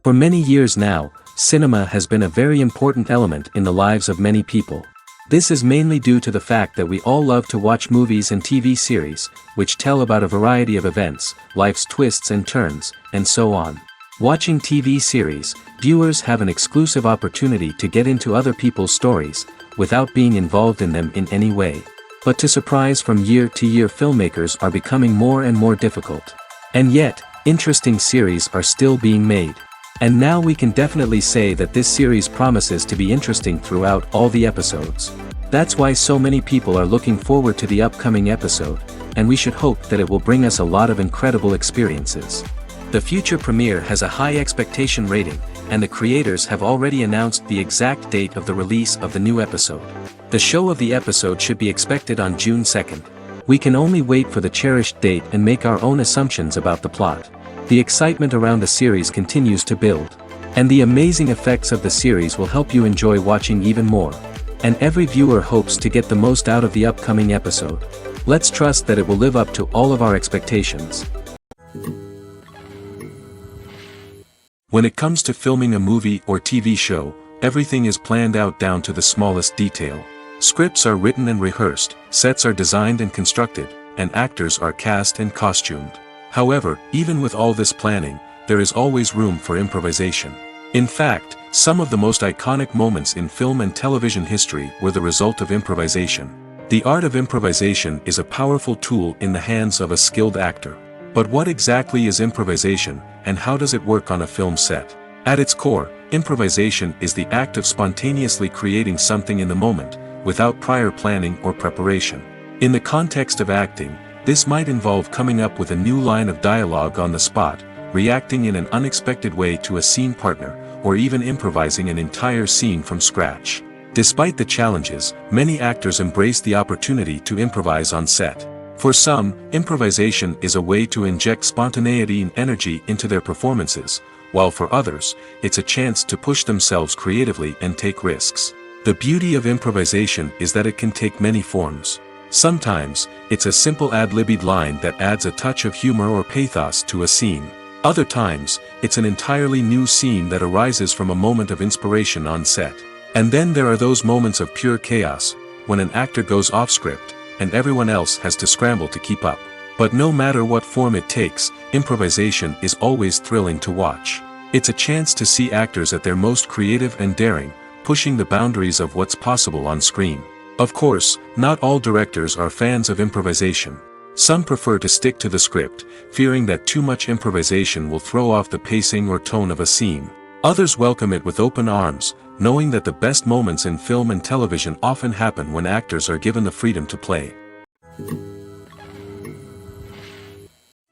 For many years now, cinema has been a very important element in the lives of many people. This is mainly due to the fact that we all love to watch movies and TV series, which tell about a variety of events, life's twists and turns, and so on. Watching TV series, viewers have an exclusive opportunity to get into other people's stories, without being involved in them in any way. But to surprise from year to year, filmmakers are becoming more and more difficult. And yet, interesting series are still being made. And now we can definitely say that this series promises to be interesting throughout all the episodes. That's why so many people are looking forward to the upcoming episode, and we should hope that it will bring us a lot of incredible experiences. The future premiere has a high expectation rating, and the creators have already announced the exact date of the release of the new episode. The show of the episode should be expected on June 2nd. We can only wait for the cherished date and make our own assumptions about the plot. The excitement around the series continues to build. And the amazing effects of the series will help you enjoy watching even more. And every viewer hopes to get the most out of the upcoming episode. Let's trust that it will live up to all of our expectations. When it comes to filming a movie or TV show, everything is planned out down to the smallest detail. Scripts are written and rehearsed, sets are designed and constructed, and actors are cast and costumed. However, even with all this planning, there is always room for improvisation. In fact, some of the most iconic moments in film and television history were the result of improvisation. The art of improvisation is a powerful tool in the hands of a skilled actor. But what exactly is improvisation, and how does it work on a film set? At its core, improvisation is the act of spontaneously creating something in the moment, without prior planning or preparation. In the context of acting, this might involve coming up with a new line of dialogue on the spot, reacting in an unexpected way to a scene partner, or even improvising an entire scene from scratch. Despite the challenges, many actors embrace the opportunity to improvise on set. For some, improvisation is a way to inject spontaneity and energy into their performances, while for others, it's a chance to push themselves creatively and take risks. The beauty of improvisation is that it can take many forms. Sometimes, it's a simple ad-libbed line that adds a touch of humor or pathos to a scene. Other times, it's an entirely new scene that arises from a moment of inspiration on set. And then there are those moments of pure chaos, when an actor goes off script, and everyone else has to scramble to keep up. But no matter what form it takes, improvisation is always thrilling to watch. It's a chance to see actors at their most creative and daring, pushing the boundaries of what's possible on screen. Of course, not all directors are fans of improvisation. Some prefer to stick to the script, fearing that too much improvisation will throw off the pacing or tone of a scene. Others welcome it with open arms, knowing that the best moments in film and television often happen when actors are given the freedom to play.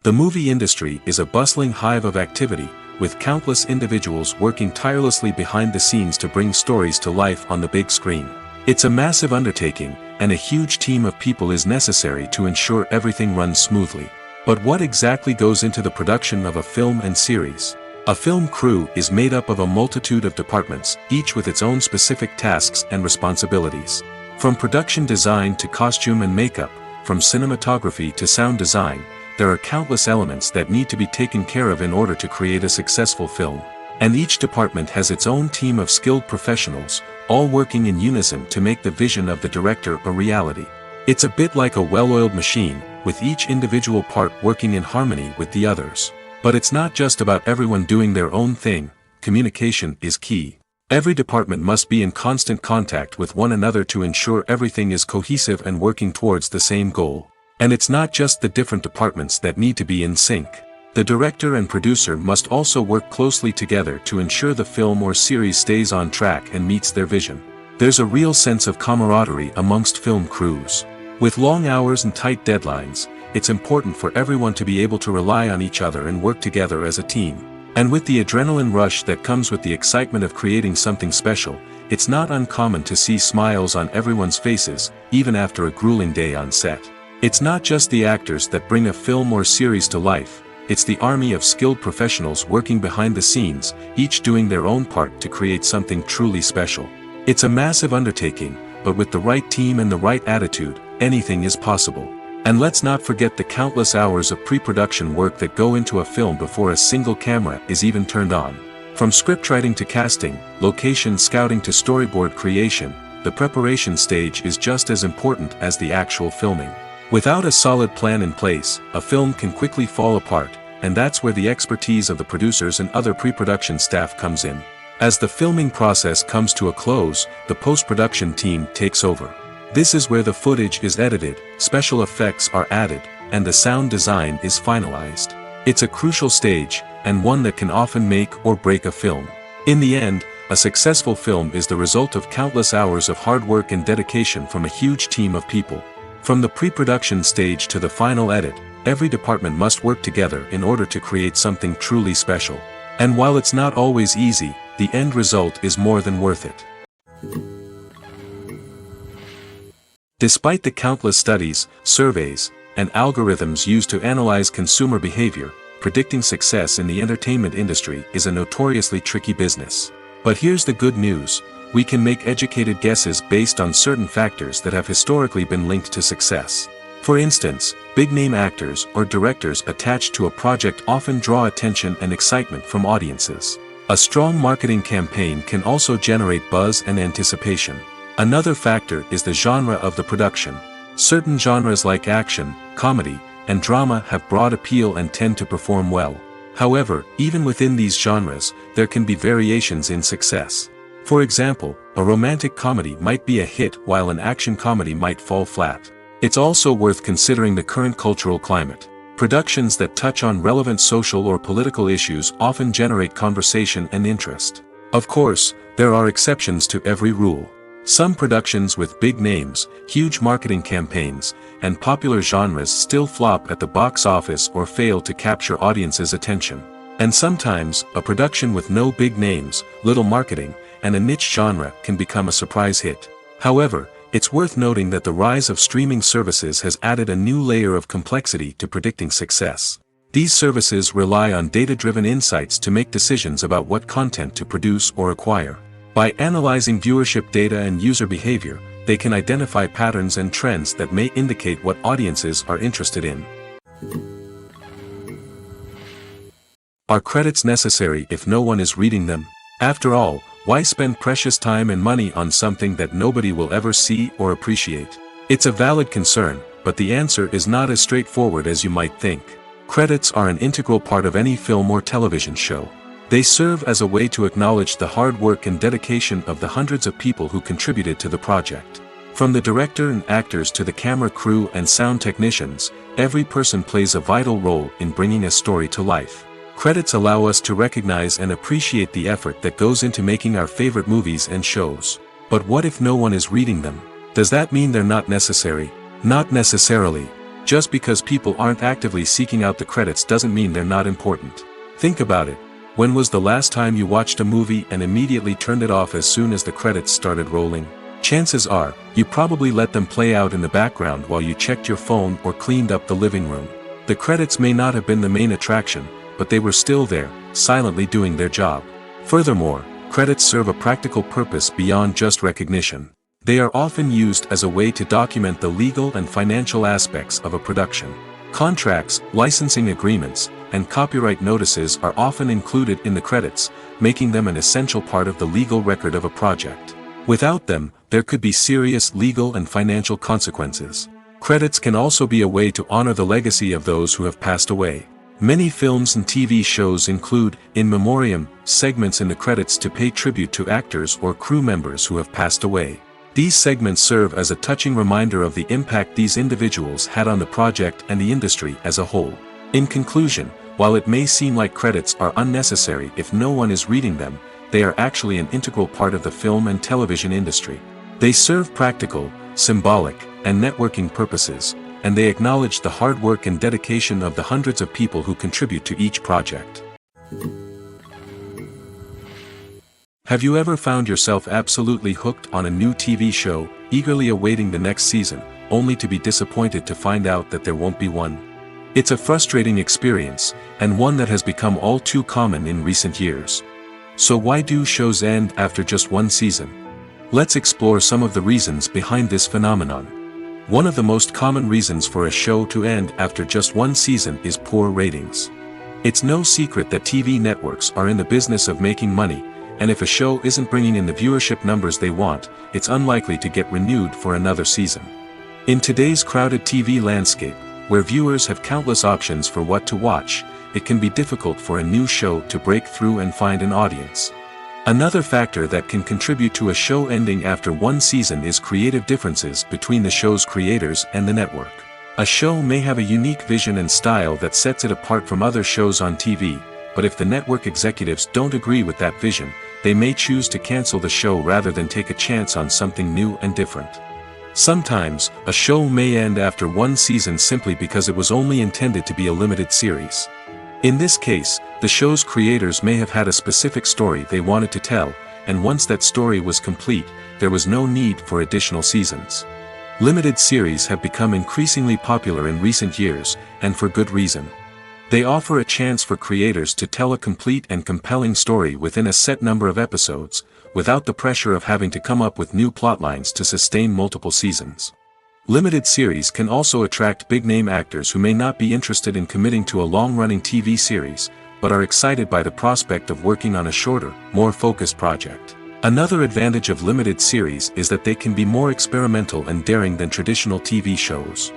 The movie industry is a bustling hive of activity, with countless individuals working tirelessly behind the scenes to bring stories to life on the big screen. It's a massive undertaking, and a huge team of people is necessary to ensure everything runs smoothly. But what exactly goes into the production of a film and series? A film crew is made up of a multitude of departments, each with its own specific tasks and responsibilities. From production design to costume and makeup, from cinematography to sound design, there are countless elements that need to be taken care of in order to create a successful film. And each department has its own team of skilled professionals, all working in unison to make the vision of the director a reality. It's a bit like a well-oiled machine, with each individual part working in harmony with the others. But it's not just about everyone doing their own thing, communication is key. Every department must be in constant contact with one another to ensure everything is cohesive and working towards the same goal. And it's not just the different departments that need to be in sync. The director and producer must also work closely together to ensure the film or series stays on track and meets their vision. There's a real sense of camaraderie amongst film crews. With long hours and tight deadlines, it's important for everyone to be able to rely on each other and work together as a team. And with the adrenaline rush that comes with the excitement of creating something special, it's not uncommon to see smiles on everyone's faces, even after a grueling day on set. It's not just the actors that bring a film or series to life. It's the army of skilled professionals working behind the scenes, each doing their own part to create something truly special. It's a massive undertaking, but with the right team and the right attitude, anything is possible. And let's not forget the countless hours of pre-production work that go into a film before a single camera is even turned on. From scriptwriting to casting, location scouting to storyboard creation, the preparation stage is just as important as the actual filming. Without a solid plan in place, a film can quickly fall apart, and that's where the expertise of the producers and other pre-production staff comes in. As the filming process comes to a close, the post-production team takes over. This is where the footage is edited, special effects are added, and the sound design is finalized. It's a crucial stage, and one that can often make or break a film. In the end, a successful film is the result of countless hours of hard work and dedication from a huge team of people. From the pre-production stage to the final edit, every department must work together in order to create something truly special. And while it's not always easy, the end result is more than worth it. Despite the countless studies, surveys, and algorithms used to analyze consumer behavior, predicting success in the entertainment industry is a notoriously tricky business. But here's the good news: we can make educated guesses based on certain factors that have historically been linked to success. For instance, big-name actors or directors attached to a project often draw attention and excitement from audiences. A strong marketing campaign can also generate buzz and anticipation. Another factor is the genre of the production. Certain genres like action, comedy, and drama have broad appeal and tend to perform well. However, even within these genres, there can be variations in success. For example, a romantic comedy might be a hit while an action comedy might fall flat. It's also worth considering the current cultural climate. Productions that touch on relevant social or political issues often generate conversation and interest. Of course, there are exceptions to every rule. Some productions with big names, huge marketing campaigns, and popular genres still flop at the box office or fail to capture audiences' attention. And sometimes, a production with no big names, little marketing, and a niche genre can become a surprise hit. However, it's worth noting that the rise of streaming services has added a new layer of complexity to predicting success. These services rely on data-driven insights to make decisions about what content to produce or acquire. By analyzing viewership data and user behavior, they can identify patterns and trends that may indicate what audiences are interested in. Are credits necessary if no one is reading them? After all, why spend precious time and money on something that nobody will ever see or appreciate? It's a valid concern, but the answer is not as straightforward as you might think. Credits are an integral part of any film or television show. They serve as a way to acknowledge the hard work and dedication of the hundreds of people who contributed to the project. From the director and actors to the camera crew and sound technicians, every person plays a vital role in bringing a story to life. Credits allow us to recognize and appreciate the effort that goes into making our favorite movies and shows. But what if no one is reading them? Does that mean they're not necessary? Not necessarily. Just because people aren't actively seeking out the credits doesn't mean they're not important. Think about it. When was the last time you watched a movie and immediately turned it off as soon as the credits started rolling? Chances are, you probably let them play out in the background while you checked your phone or cleaned up the living room. The credits may not have been the main attraction, but they were still there, silently doing their job. Furthermore, credits serve a practical purpose beyond just recognition. They are often used as a way to document the legal and financial aspects of a production. Contracts, licensing agreements, and copyright notices are often included in the credits, making them an essential part of the legal record of a project. Without them, there could be serious legal and financial consequences. Credits can also be a way to honor the legacy of those who have passed away. Many films and TV shows include, in memoriam, segments in the credits to pay tribute to actors or crew members who have passed away. These segments serve as a touching reminder of the impact these individuals had on the project and the industry as a whole. In conclusion, while it may seem like credits are unnecessary if no one is reading them, they are actually an integral part of the film and television industry. They serve practical, symbolic, and networking purposes, and they acknowledge the hard work and dedication of the hundreds of people who contribute to each project. Have you ever found yourself absolutely hooked on a new TV show, eagerly awaiting the next season, only to be disappointed to find out that there won't be one? It's a frustrating experience, and one that has become all too common in recent years. So why do shows end after just one season? Let's explore some of the reasons behind this phenomenon. One of the most common reasons for a show to end after just one season is poor ratings. It's no secret that TV networks are in the business of making money, and if a show isn't bringing in the viewership numbers they want, it's unlikely to get renewed for another season. In today's crowded TV landscape, where viewers have countless options for what to watch, it can be difficult for a new show to break through and find an audience. Another factor that can contribute to a show ending after one season is creative differences between the show's creators and the network. A show may have a unique vision and style that sets it apart from other shows on TV, but if the network executives don't agree with that vision, they may choose to cancel the show rather than take a chance on something new and different. Sometimes, a show may end after one season simply because it was only intended to be a limited series. In this case, the show's creators may have had a specific story they wanted to tell, and once that story was complete, there was no need for additional seasons. Limited series have become increasingly popular in recent years, and for good reason. They offer a chance for creators to tell a complete and compelling story within a set number of episodes, without the pressure of having to come up with new plotlines to sustain multiple seasons. Limited series can also attract big-name actors who may not be interested in committing to a long-running TV series, but are excited by the prospect of working on a shorter, more focused project. Another advantage of limited series is that they can be more experimental and daring than traditional TV shows.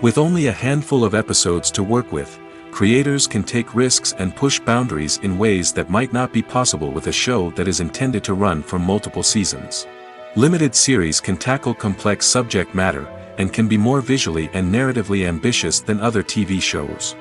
With only a handful of episodes to work with, creators can take risks and push boundaries in ways that might not be possible with a show that is intended to run for multiple seasons. Limited series can tackle complex subject matter, and can be more visually and narratively ambitious than other TV shows.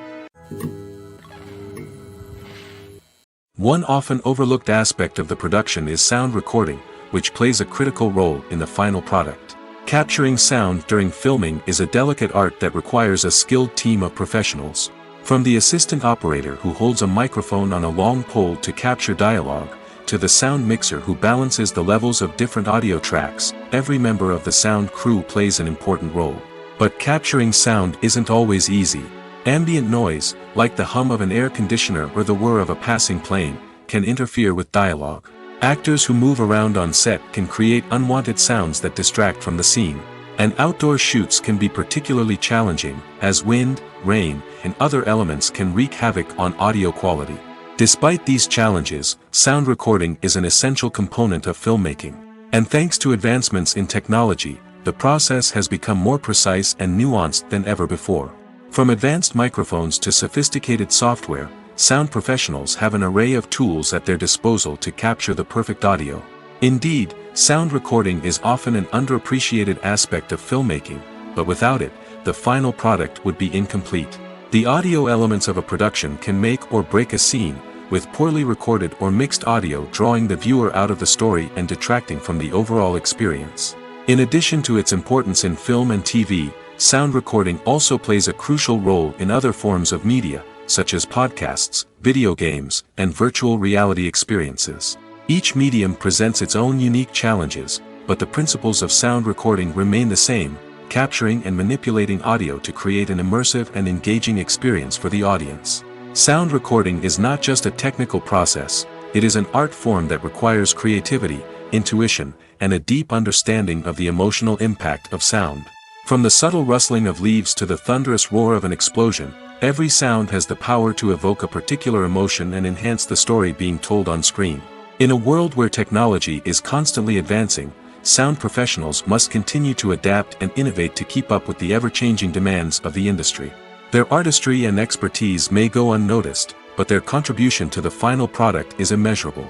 One often overlooked aspect of the production is sound recording, which plays a critical role in the final product. Capturing sound during filming is a delicate art that requires a skilled team of professionals. From the assistant operator who holds a microphone on a long pole to capture dialogue, to the sound mixer who balances the levels of different audio tracks, every member of the sound crew plays an important role. But capturing sound isn't always easy. Ambient noise, like the hum of an air conditioner or the whir of a passing plane, can interfere with dialogue. Actors who move around on set can create unwanted sounds that distract from the scene. And outdoor shoots can be particularly challenging, as wind, rain, and other elements can wreak havoc on audio quality. Despite these challenges, sound recording is an essential component of filmmaking. And thanks to advancements in technology, the process has become more precise and nuanced than ever before. From advanced microphones to sophisticated software, sound professionals have an array of tools at their disposal to capture the perfect audio. Indeed, sound recording is often an underappreciated aspect of filmmaking, but without it, the final product would be incomplete. The audio elements of a production can make or break a scene, with poorly recorded or mixed audio drawing the viewer out of the story and detracting from the overall experience. In addition to its importance in film and TV, sound recording also plays a crucial role in other forms of media, such as podcasts, video games, and virtual reality experiences. Each medium presents its own unique challenges, but the principles of sound recording remain the same, capturing and manipulating audio to create an immersive and engaging experience for the audience. Sound recording is not just a technical process, it is an art form that requires creativity, intuition, and a deep understanding of the emotional impact of sound. From the subtle rustling of leaves to the thunderous roar of an explosion, every sound has the power to evoke a particular emotion and enhance the story being told on screen. In a world where technology is constantly advancing, sound professionals must continue to adapt and innovate to keep up with the ever-changing demands of the industry. Their artistry and expertise may go unnoticed, but their contribution to the final product is immeasurable.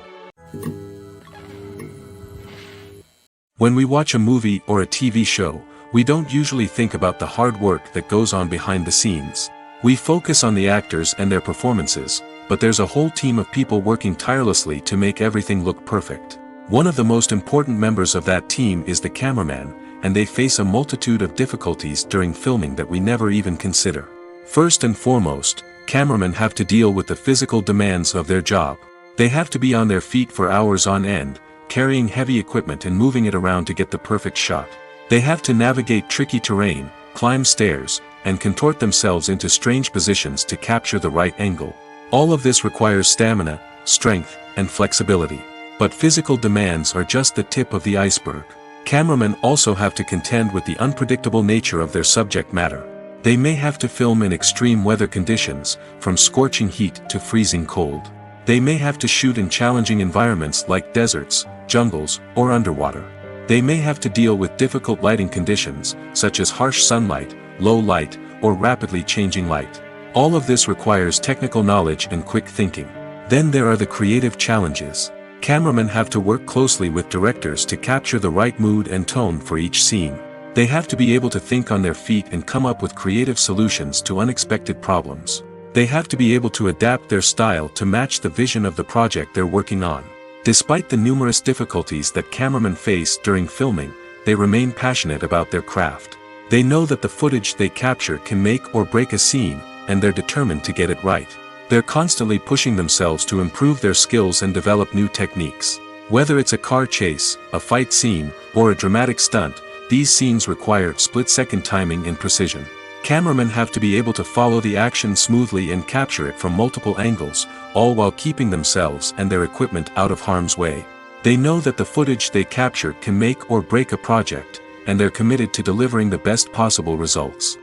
When we watch a movie or a TV show, we don't usually think about the hard work that goes on behind the scenes. We focus on the actors and their performances, but there's a whole team of people working tirelessly to make everything look perfect. One of the most important members of that team is the cameraman, and they face a multitude of difficulties during filming that we never even consider. First and foremost, cameramen have to deal with the physical demands of their job. They have to be on their feet for hours on end, carrying heavy equipment and moving it around to get the perfect shot. They have to navigate tricky terrain, climb stairs, and contort themselves into strange positions to capture the right angle. All of this requires stamina, strength, and flexibility. But physical demands are just the tip of the iceberg. Cameramen also have to contend with the unpredictable nature of their subject matter. They may have to film in extreme weather conditions, from scorching heat to freezing cold. They may have to shoot in challenging environments like deserts, jungles, or underwater. They may have to deal with difficult lighting conditions, such as harsh sunlight, low light, or rapidly changing light. All of this requires technical knowledge and quick thinking. Then there are the creative challenges. Cameramen have to work closely with directors to capture the right mood and tone for each scene. They have to be able to think on their feet and come up with creative solutions to unexpected problems. They have to be able to adapt their style to match the vision of the project they're working on. Despite the numerous difficulties that cameramen face during filming, they remain passionate about their craft. They know that the footage they capture can make or break a scene, and they're determined to get it right. They're constantly pushing themselves to improve their skills and develop new techniques. Whether it's a car chase, a fight scene, or a dramatic stunt, these scenes require split-second timing and precision. Cameramen have to be able to follow the action smoothly and capture it from multiple angles, all while keeping themselves and their equipment out of harm's way. They know that the footage they capture can make or break a project, and they're committed to delivering the best possible results.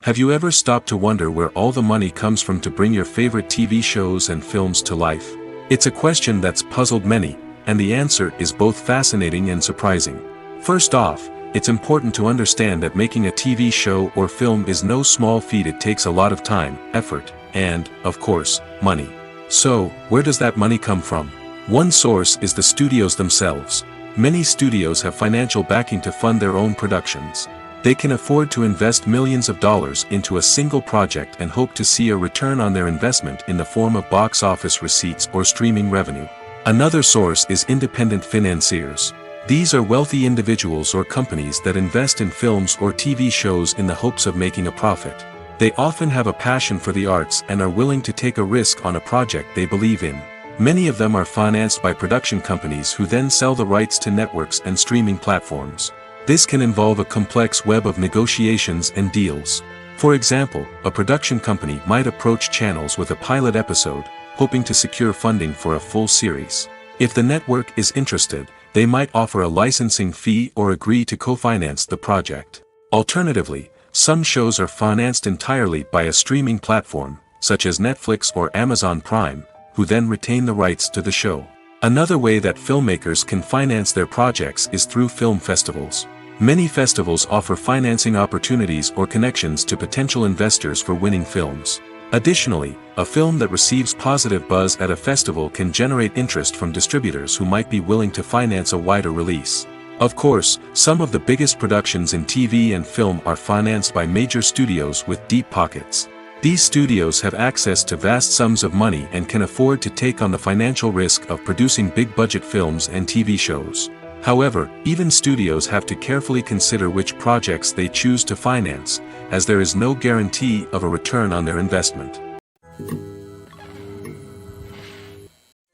Have you ever stopped to wonder where all the money comes from to bring your favorite TV shows and films to life? It's a question that's puzzled many, and the answer is both fascinating and surprising. First off, it's important to understand that making a TV show or film is no small feat. It takes a lot of time, effort, and, of course, money. So, where does that money come from? One source is the studios themselves. Many studios have financial backing to fund their own productions. They can afford to invest millions of dollars into a single project and hope to see a return on their investment in the form of box office receipts or streaming revenue. Another source is independent financiers. These are wealthy individuals or companies that invest in films or TV shows in the hopes of making a profit. They often have a passion for the arts and are willing to take a risk on a project they believe in. Many of them are financed by production companies who then sell the rights to networks and streaming platforms. This can involve a complex web of negotiations and deals. For example, a production company might approach channels with a pilot episode, hoping to secure funding for a full series. If the network is interested, they might offer a licensing fee or agree to co-finance the project. Alternatively, some shows are financed entirely by a streaming platform, such as Netflix or Amazon Prime, who then retain the rights to the show. Another way that filmmakers can finance their projects is through film festivals. Many festivals offer financing opportunities or connections to potential investors for winning films. Additionally, a film that receives positive buzz at a festival can generate interest from distributors who might be willing to finance a wider release. Of course, some of the biggest productions in TV and film are financed by major studios with deep pockets. These studios have access to vast sums of money and can afford to take on the financial risk of producing big-budget films and TV shows. However, even studios have to carefully consider which projects they choose to finance, as there is no guarantee of a return on their investment.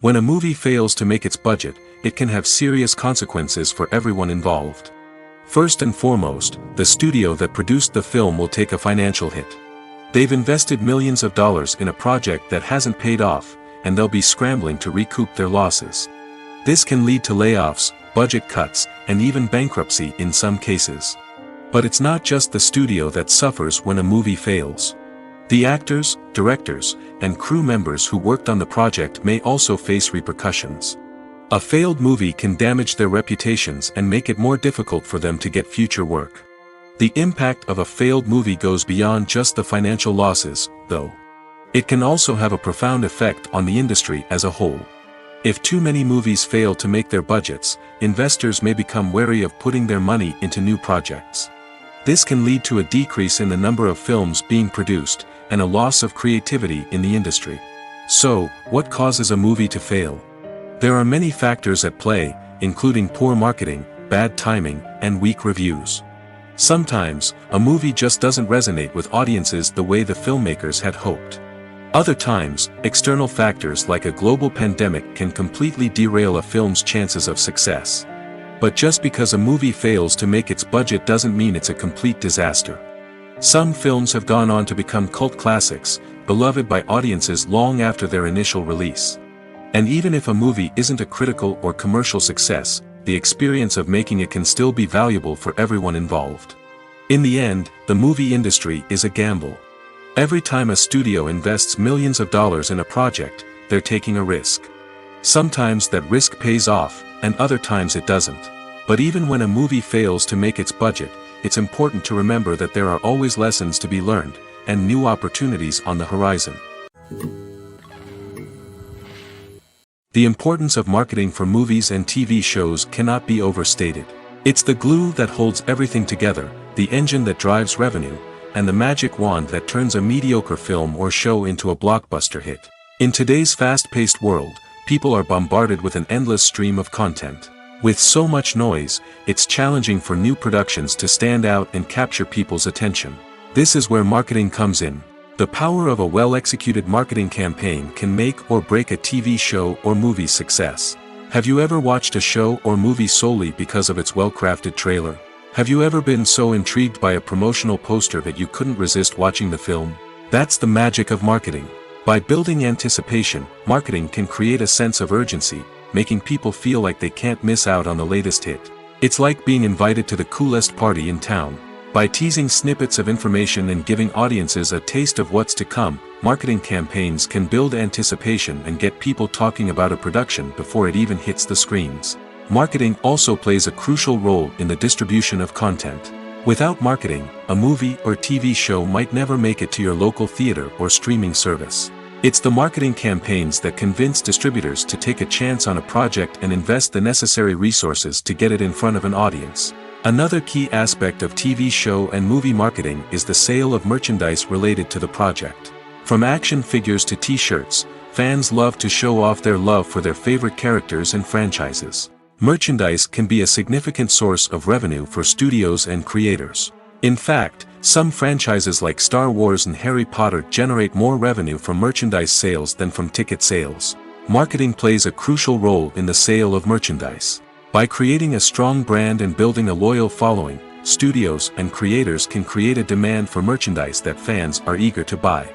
When a movie fails to make its budget, it can have serious consequences for everyone involved. First and foremost, the studio that produced the film will take a financial hit. They've invested millions of dollars in a project that hasn't paid off, and they'll be scrambling to recoup their losses. This can lead to layoffs, budget cuts, and even bankruptcy in some cases. But it's not just the studio that suffers when a movie fails. The actors, directors, and crew members who worked on the project may also face repercussions. A failed movie can damage their reputations and make it more difficult for them to get future work. The impact of a failed movie goes beyond just the financial losses, though. It can also have a profound effect on the industry as a whole. If too many movies fail to make their budgets, investors may become wary of putting their money into new projects. This can lead to a decrease in the number of films being produced, and a loss of creativity in the industry. So, what causes a movie to fail? There are many factors at play, including poor marketing, bad timing, and weak reviews. Sometimes, a movie just doesn't resonate with audiences the way the filmmakers had hoped. Other times, external factors like a global pandemic can completely derail a film's chances of success. But just because a movie fails to make its budget doesn't mean it's a complete disaster. Some films have gone on to become cult classics, beloved by audiences long after their initial release. And even if a movie isn't a critical or commercial success, the experience of making it can still be valuable for everyone involved. In the end, the movie industry is a gamble. Every time a studio invests millions of dollars in a project, they're taking a risk. Sometimes that risk pays off, and other times it doesn't. But even when a movie fails to make its budget, it's important to remember that there are always lessons to be learned, and new opportunities on the horizon. The importance of marketing for movies and TV shows cannot be overstated. It's the glue that holds everything together, the engine that drives revenue, and the magic wand that turns a mediocre film or show into a blockbuster hit. In today's fast-paced world, people are bombarded with an endless stream of content. With so much noise, it's challenging for new productions to stand out and capture people's attention. This is where marketing comes in. The power of a well-executed marketing campaign can make or break a TV show or movie's success. Have you ever watched a show or movie solely because of its well-crafted trailer? Have you ever been so intrigued by a promotional poster that you couldn't resist watching the film? That's the magic of marketing. By building anticipation, marketing can create a sense of urgency, making people feel like they can't miss out on the latest hit. It's like being invited to the coolest party in town. By teasing snippets of information and giving audiences a taste of what's to come, marketing campaigns can build anticipation and get people talking about a production before it even hits the screens. Marketing also plays a crucial role in the distribution of content. Without marketing, a movie or TV show might never make it to your local theater or streaming service. It's the marketing campaigns that convince distributors to take a chance on a project and invest the necessary resources to get it in front of an audience. Another key aspect of TV show and movie marketing is the sale of merchandise related to the project. From action figures to t-shirts, fans love to show off their love for their favorite characters and franchises. Merchandise can be a significant source of revenue for studios and creators. In fact, some franchises like Star Wars and Harry Potter generate more revenue from merchandise sales than from ticket sales. Marketing plays a crucial role in the sale of merchandise. By creating a strong brand and building a loyal following, studios and creators can create a demand for merchandise that fans are eager to buy.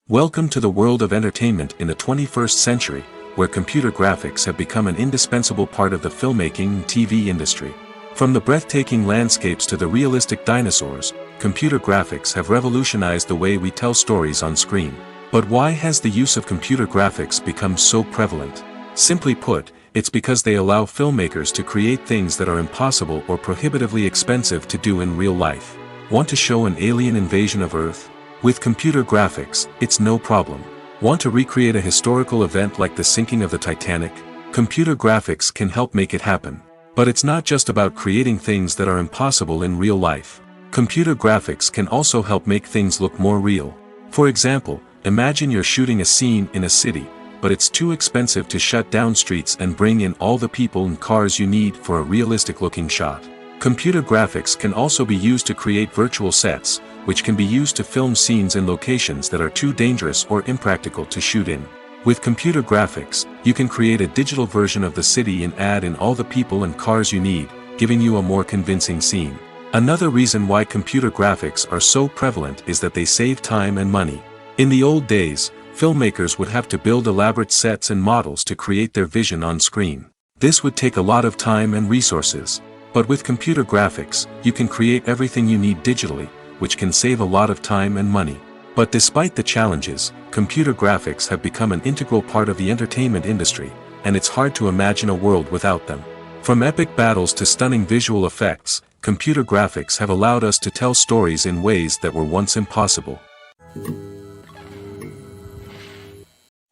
Welcome to the world of entertainment in the 21st century, where computer graphics have become an indispensable part of the filmmaking and TV industry. From the breathtaking landscapes to the realistic dinosaurs, computer graphics have revolutionized the way we tell stories on screen. But why has the use of computer graphics become so prevalent? Simply put, it's because they allow filmmakers to create things that are impossible or prohibitively expensive to do in real life. Want to show an alien invasion of Earth? With computer graphics, it's no problem. Want to recreate a historical event like the sinking of the Titanic? Computer graphics can help make it happen. But it's not just about creating things that are impossible in real life. Computer graphics can also help make things look more real. For example, imagine you're shooting a scene in a city, but it's too expensive to shut down streets and bring in all the people and cars you need for a realistic-looking shot. Computer graphics can also be used to create virtual sets, which can be used to film scenes in locations that are too dangerous or impractical to shoot in. With computer graphics, you can create a digital version of the city and add in all the people and cars you need, giving you a more convincing scene. Another reason why computer graphics are so prevalent is that they save time and money. In the old days, filmmakers would have to build elaborate sets and models to create their vision on screen. This would take a lot of time and resources. But with computer graphics, you can create everything you need digitally, which can save a lot of time and money. But despite the challenges, computer graphics have become an integral part of the entertainment industry, and it's hard to imagine a world without them. From epic battles to stunning visual effects, computer graphics have allowed us to tell stories in ways that were once impossible.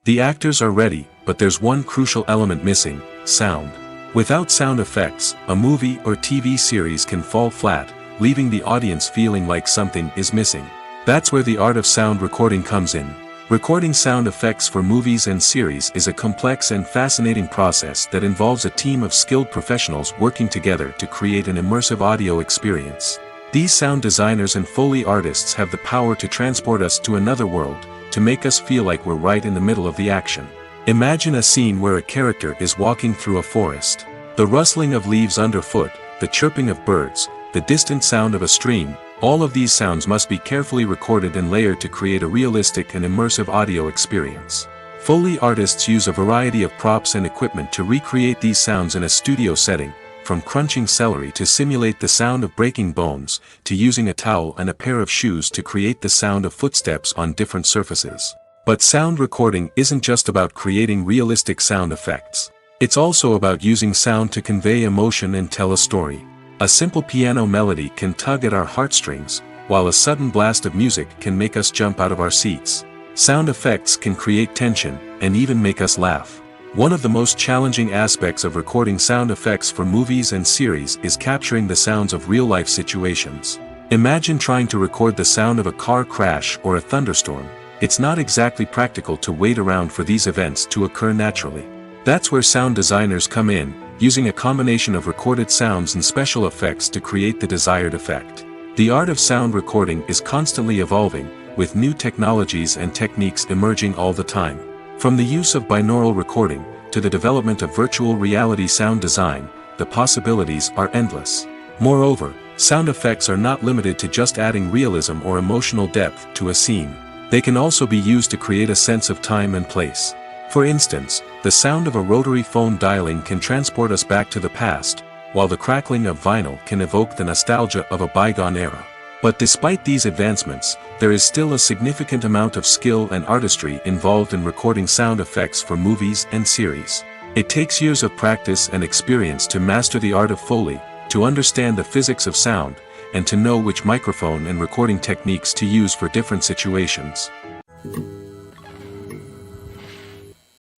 The actors are ready, but there's one crucial element missing: sound. Without sound effects, a movie or TV series can fall flat, leaving the audience feeling like something is missing. That's where the art of sound recording comes in. Recording sound effects for movies and series is a complex and fascinating process that involves a team of skilled professionals working together to create an immersive audio experience. These sound designers and Foley artists have the power to transport us to another world, to make us feel like we're right in the middle of the action. Imagine a scene where a character is walking through a forest. The rustling of leaves underfoot, the chirping of birds, the distant sound of a stream, all of these sounds must be carefully recorded and layered to create a realistic and immersive audio experience. Foley artists use a variety of props and equipment to recreate these sounds in a studio setting, from crunching celery to simulate the sound of breaking bones, to using a towel and a pair of shoes to create the sound of footsteps on different surfaces. But sound recording isn't just about creating realistic sound effects. It's also about using sound to convey emotion and tell a story. A simple piano melody can tug at our heartstrings, while a sudden blast of music can make us jump out of our seats. Sound effects can create tension, and even make us laugh. One of the most challenging aspects of recording sound effects for movies and series is capturing the sounds of real-life situations. Imagine trying to record the sound of a car crash or a thunderstorm. It's not exactly practical to wait around for these events to occur naturally. That's where sound designers come in, using a combination of recorded sounds and special effects to create the desired effect. The art of sound recording is constantly evolving, with new technologies and techniques emerging all the time. From the use of binaural recording, to the development of virtual reality sound design, the possibilities are endless. Moreover, sound effects are not limited to just adding realism or emotional depth to a scene. They can also be used to create a sense of time and place. For instance, the sound of a rotary phone dialing can transport us back to the past, while the crackling of vinyl can evoke the nostalgia of a bygone era. But despite these advancements, there is still a significant amount of skill and artistry involved in recording sound effects for movies and series. It takes years of practice and experience to master the art of Foley, to understand the physics of sound, and to know which microphone and recording techniques to use for different situations.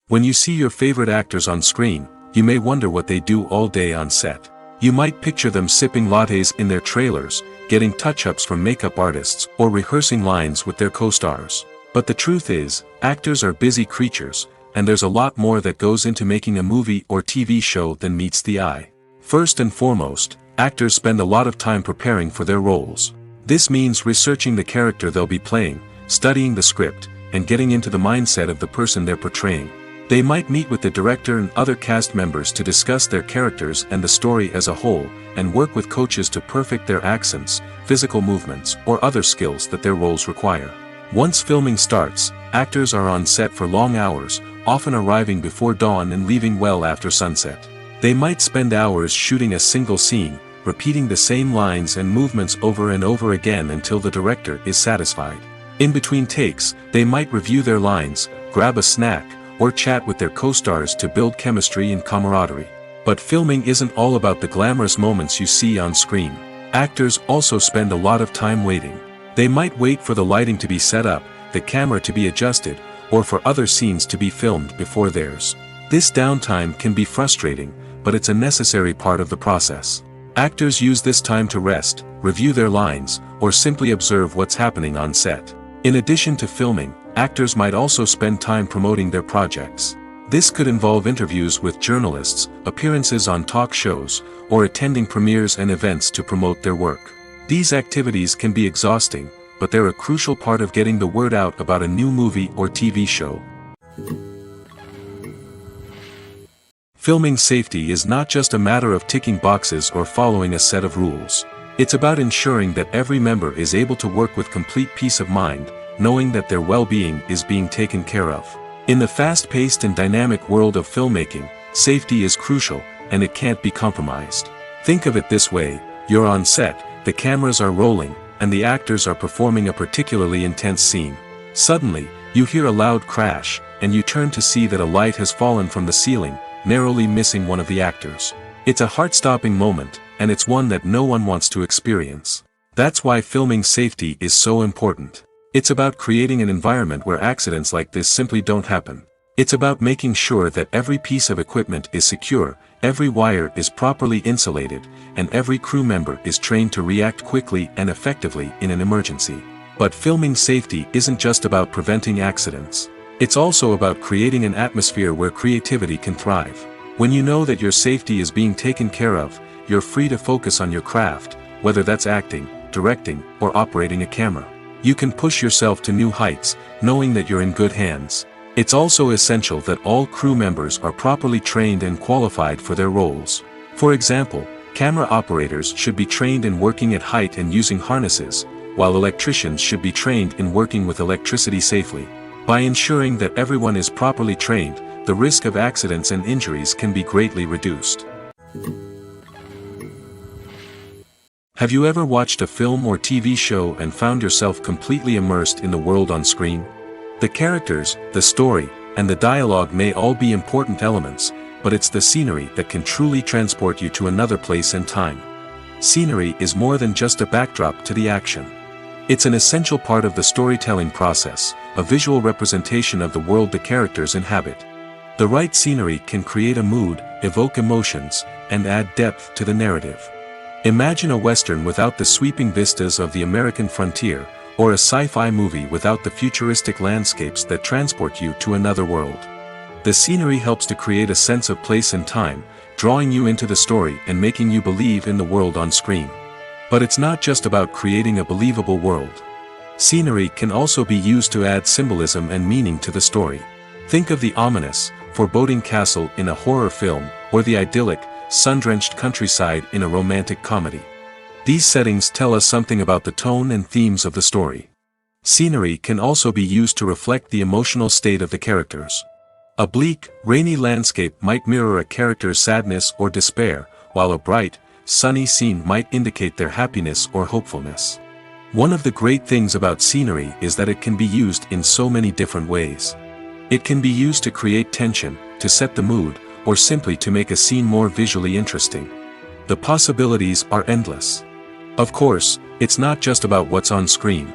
When you see your favorite actors on screen, you may wonder what they do all day on set. You might picture them sipping lattes in their trailers, getting touch-ups from makeup artists, or rehearsing lines with their co-stars. But the truth is, actors are busy creatures, and there's a lot more that goes into making a movie or TV show than meets the eye. First and foremost, actors spend a lot of time preparing for their roles. This means researching the character they'll be playing, studying the script, and getting into the mindset of the person they're portraying. They might meet with the director and other cast members to discuss their characters and the story as a whole, and work with coaches to perfect their accents, physical movements, or other skills that their roles require. Once filming starts, actors are on set for long hours, often arriving before dawn and leaving well after sunset. They might spend hours shooting a single scene, repeating the same lines and movements over and over again until the director is satisfied. In between takes, they might review their lines, grab a snack, or chat with their co-stars to build chemistry and camaraderie. But filming isn't all about the glamorous moments you see on screen. Actors also spend a lot of time waiting. They might wait for the lighting to be set up, the camera to be adjusted, or for other scenes to be filmed before theirs. This downtime can be frustrating, but it's a necessary part of the process. Actors use this time to rest, review their lines, or simply observe what's happening on set. In addition to filming, actors might also spend time promoting their projects. This could involve interviews with journalists, appearances on talk shows, or attending premieres and events to promote their work. These activities can be exhausting, but they're a crucial part of getting the word out about a new movie or TV show. Filming safety is not just a matter of ticking boxes or following a set of rules. It's about ensuring that every member is able to work with complete peace of mind, knowing that their well-being is being taken care of. In the fast-paced and dynamic world of filmmaking, safety is crucial, and it can't be compromised. Think of it this way: you're on set, the cameras are rolling, and the actors are performing a particularly intense scene. Suddenly, you hear a loud crash, and you turn to see that a light has fallen from the ceiling, narrowly missing one of the actors. It's a heart-stopping moment, and it's one that no one wants to experience. That's why filming safety is so important. It's about creating an environment where accidents like this simply don't happen. It's about making sure that every piece of equipment is secure, every wire is properly insulated, and every crew member is trained to react quickly and effectively in an emergency. But filming safety isn't just about preventing accidents. It's also about creating an atmosphere where creativity can thrive. When you know that your safety is being taken care of, you're free to focus on your craft, whether that's acting, directing, or operating a camera. You can push yourself to new heights, knowing that you're in good hands. It's also essential that all crew members are properly trained and qualified for their roles. For example, camera operators should be trained in working at height and using harnesses, while electricians should be trained in working with electricity safely. By ensuring that everyone is properly trained, the risk of accidents and injuries can be greatly reduced. Have you ever watched a film or TV show and found yourself completely immersed in the world on screen? The characters, the story, and the dialogue may all be important elements, but it's the scenery that can truly transport you to another place and time. Scenery is more than just a backdrop to the action. It's an essential part of the storytelling process, a visual representation of the world the characters inhabit. The right scenery can create a mood, evoke emotions, and add depth to the narrative. Imagine a Western without the sweeping vistas of the American frontier, or a sci-fi movie without the futuristic landscapes that transport you to another world. The scenery helps to create a sense of place and time, drawing you into the story and making you believe in the world on screen. But it's not just about creating a believable world. Scenery can also be used to add symbolism and meaning to the story. Think of the ominous, foreboding castle in a horror film, or the idyllic, sun-drenched countryside in a romantic comedy. These settings tell us something about the tone and themes of the story. Scenery can also be used to reflect the emotional state of the characters. A bleak, rainy landscape might mirror a character's sadness or despair, while a bright, sunny scene might indicate their happiness or hopefulness. One of the great things about scenery is that it can be used in so many different ways. It can be used to create tension, to set the mood, or simply to make a scene more visually interesting. The possibilities are endless. Of course, it's not just about what's on screen.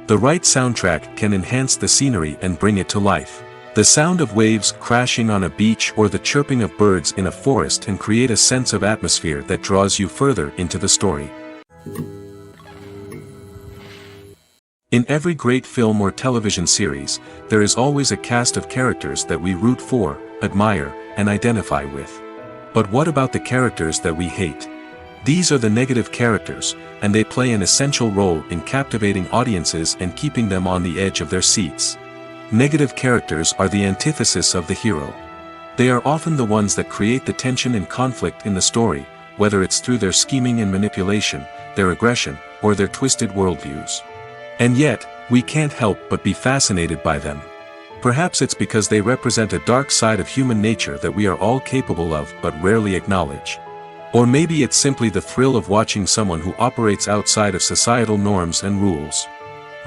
The right soundtrack can enhance the scenery and bring it to life. The sound of waves crashing on a beach or the chirping of birds in a forest can create a sense of atmosphere that draws you further into the story. In every great film or television series, there is always a cast of characters that we root for, admire, and identify with. But what about the characters that we hate? These are the negative characters, and they play an essential role in captivating audiences and keeping them on the edge of their seats. Negative characters are the antithesis of the hero. They are often the ones that create the tension and conflict in the story, whether it's through their scheming and manipulation, their aggression, or their twisted worldviews. And yet, we can't help but be fascinated by them. Perhaps it's because they represent a dark side of human nature that we are all capable of but rarely acknowledge. Or maybe it's simply the thrill of watching someone who operates outside of societal norms and rules.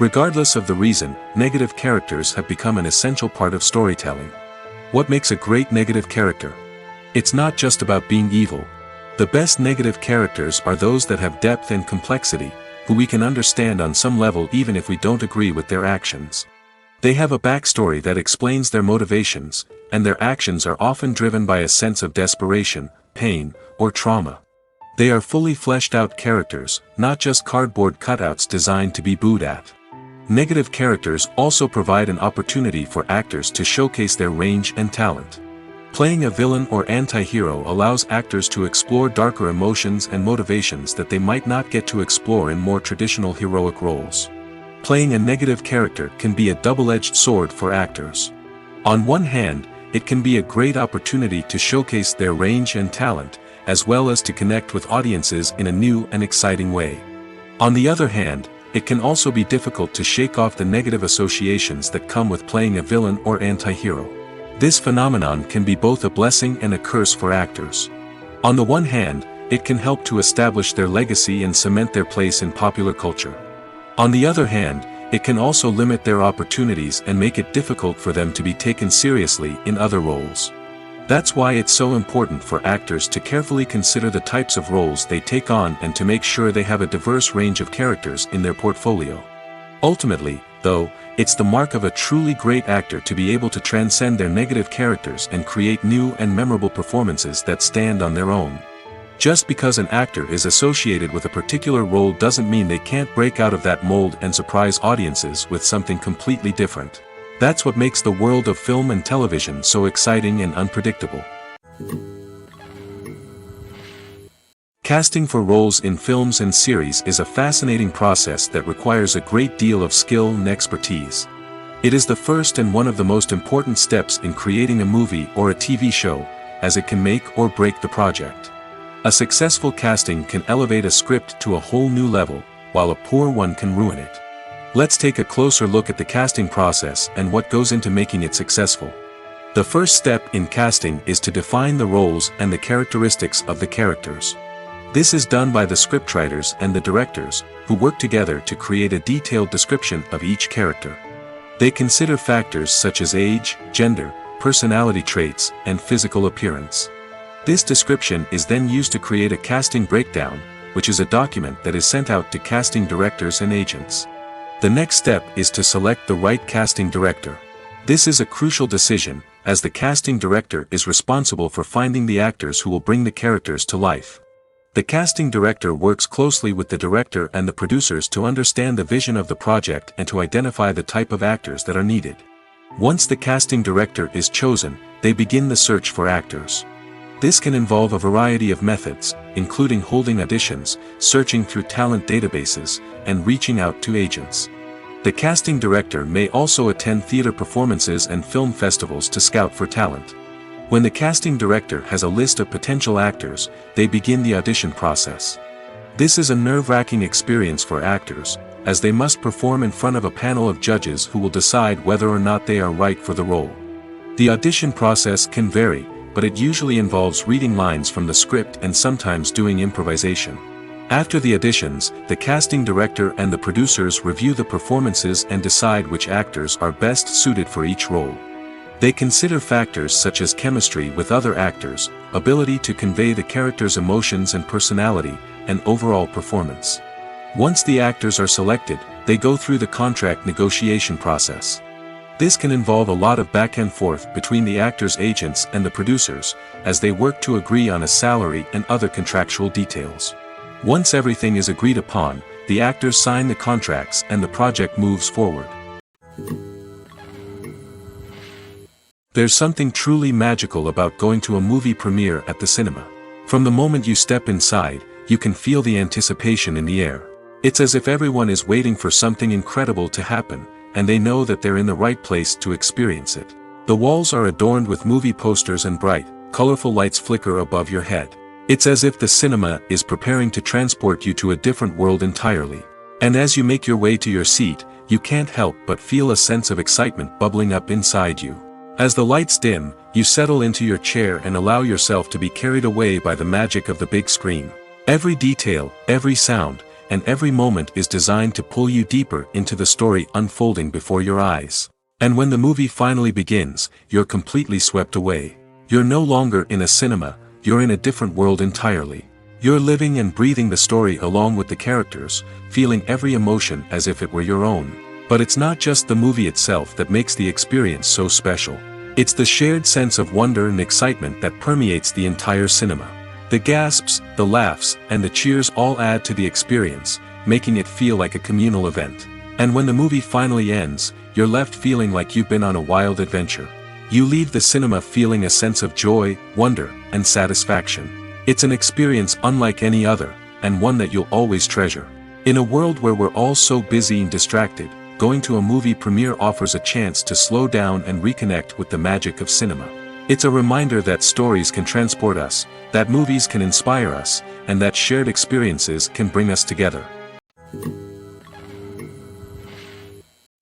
Regardless of the reason, negative characters have become an essential part of storytelling. What makes a great negative character? It's not just about being evil. The best negative characters are those that have depth and complexity, who we can understand on some level even if we don't agree with their actions. They have a backstory that explains their motivations, and their actions are often driven by a sense of desperation, pain, or trauma. They are fully fleshed out characters, not just cardboard cutouts designed to be booed at. Negative characters also provide an opportunity for actors to showcase their range and talent. Playing a villain or anti-hero allows actors to explore darker emotions and motivations that they might not get to explore in more traditional heroic roles. Playing a negative character can be a double-edged sword for actors. On one hand, it can be a great opportunity to showcase their range and talent, as well as to connect with audiences in a new and exciting way. On the other hand, it can also be difficult to shake off the negative associations that come with playing a villain or anti-hero. This phenomenon can be both a blessing and a curse for actors. On the one hand, it can help to establish their legacy and cement their place in popular culture. On the other hand, it can also limit their opportunities and make it difficult for them to be taken seriously in other roles. That's why it's so important for actors to carefully consider the types of roles they take on and to make sure they have a diverse range of characters in their portfolio. Ultimately, though, it's the mark of a truly great actor to be able to transcend their negative characters and create new and memorable performances that stand on their own. Just because an actor is associated with a particular role doesn't mean they can't break out of that mold and surprise audiences with something completely different. That's what makes the world of film and television so exciting and unpredictable. Casting for roles in films and series is a fascinating process that requires a great deal of skill and expertise. It is the first and one of the most important steps in creating a movie or a TV show, as it can make or break the project. A successful casting can elevate a script to a whole new level, while a poor one can ruin it. Let's take a closer look at the casting process and what goes into making it successful. The first step in casting is to define the roles and the characteristics of the characters. This is done by the scriptwriters and the directors, who work together to create a detailed description of each character. They consider factors such as age, gender, personality traits, and physical appearance. This description is then used to create a casting breakdown, which is a document that is sent out to casting directors and agents. The next step is to select the right casting director. This is a crucial decision, as the casting director is responsible for finding the actors who will bring the characters to life. The casting director works closely with the director and the producers to understand the vision of the project and to identify the type of actors that are needed. Once the casting director is chosen, they begin the search for actors. This can involve a variety of methods, including holding auditions, searching through talent databases, and reaching out to agents. The casting director may also attend theater performances and film festivals to scout for talent. When the casting director has a list of potential actors, they begin the audition process. This is a nerve-wracking experience for actors, as they must perform in front of a panel of judges who will decide whether or not they are right for the role. The audition process can vary, but it usually involves reading lines from the script and sometimes doing improvisation. After the auditions, the casting director and the producers review the performances and decide which actors are best suited for each role. They consider factors such as chemistry with other actors, ability to convey the character's emotions and personality, and overall performance. Once the actors are selected, they go through the contract negotiation process. This can involve a lot of back and forth between the actors' agents and the producers, as they work to agree on a salary and other contractual details. Once everything is agreed upon, the actors sign the contracts and the project moves forward. There's something truly magical about going to a movie premiere at the cinema. From the moment you step inside, you can feel the anticipation in the air. It's as if everyone is waiting for something incredible to happen, and they know that they're in the right place to experience it. The walls are adorned with movie posters and bright, colorful lights flicker above your head. It's as if the cinema is preparing to transport you to a different world entirely. And as you make your way to your seat, you can't help but feel a sense of excitement bubbling up inside you. As the lights dim, you settle into your chair and allow yourself to be carried away by the magic of the big screen. Every detail, every sound, and every moment is designed to pull you deeper into the story unfolding before your eyes. And when the movie finally begins, you're completely swept away. You're no longer in a cinema, you're in a different world entirely. You're living and breathing the story along with the characters, feeling every emotion as if it were your own. But it's not just the movie itself that makes the experience so special. It's the shared sense of wonder and excitement that permeates the entire cinema. The gasps, the laughs, and the cheers all add to the experience, making it feel like a communal event. And when the movie finally ends, you're left feeling like you've been on a wild adventure. You leave the cinema feeling a sense of joy, wonder, and satisfaction. It's an experience unlike any other, and one that you'll always treasure. In a world where we're all so busy and distracted, going to a movie premiere offers a chance to slow down and reconnect with the magic of cinema. It's a reminder that stories can transport us, that movies can inspire us, and that shared experiences can bring us together.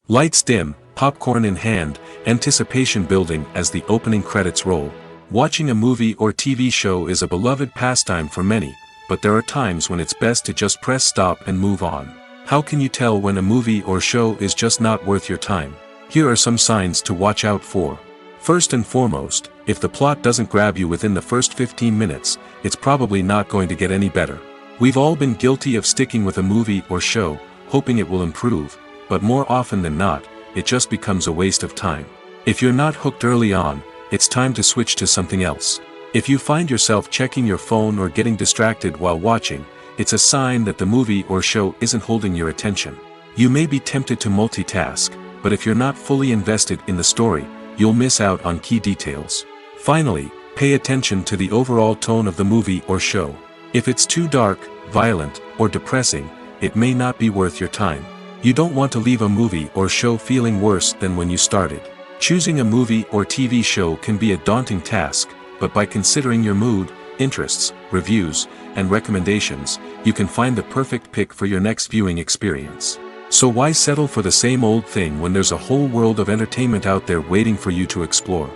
Lights dim, popcorn in hand, anticipation building as the opening credits roll. Watching a movie or TV show is a beloved pastime for many, but there are times when it's best to just press stop and move on. How can you tell when a movie or show is just not worth your time? Here are some signs to watch out for. First and foremost, if the plot doesn't grab you within the first 15 minutes, it's probably not going to get any better. We've all been guilty of sticking with a movie or show, hoping it will improve, but more often than not, it just becomes a waste of time. If you're not hooked early on, it's time to switch to something else. If you find yourself checking your phone or getting distracted while watching, it's a sign that the movie or show isn't holding your attention. You may be tempted to multitask, but if you're not fully invested in the story, you'll miss out on key details. Finally, pay attention to the overall tone of the movie or show. If it's too dark, violent, or depressing, it may not be worth your time. You don't want to leave a movie or show feeling worse than when you started. Choosing a movie or TV show can be a daunting task, but by considering your mood, interests, reviews, and recommendations, you can find the perfect pick for your next viewing experience. So why settle for the same old thing when there's a whole world of entertainment out there waiting for you to explore?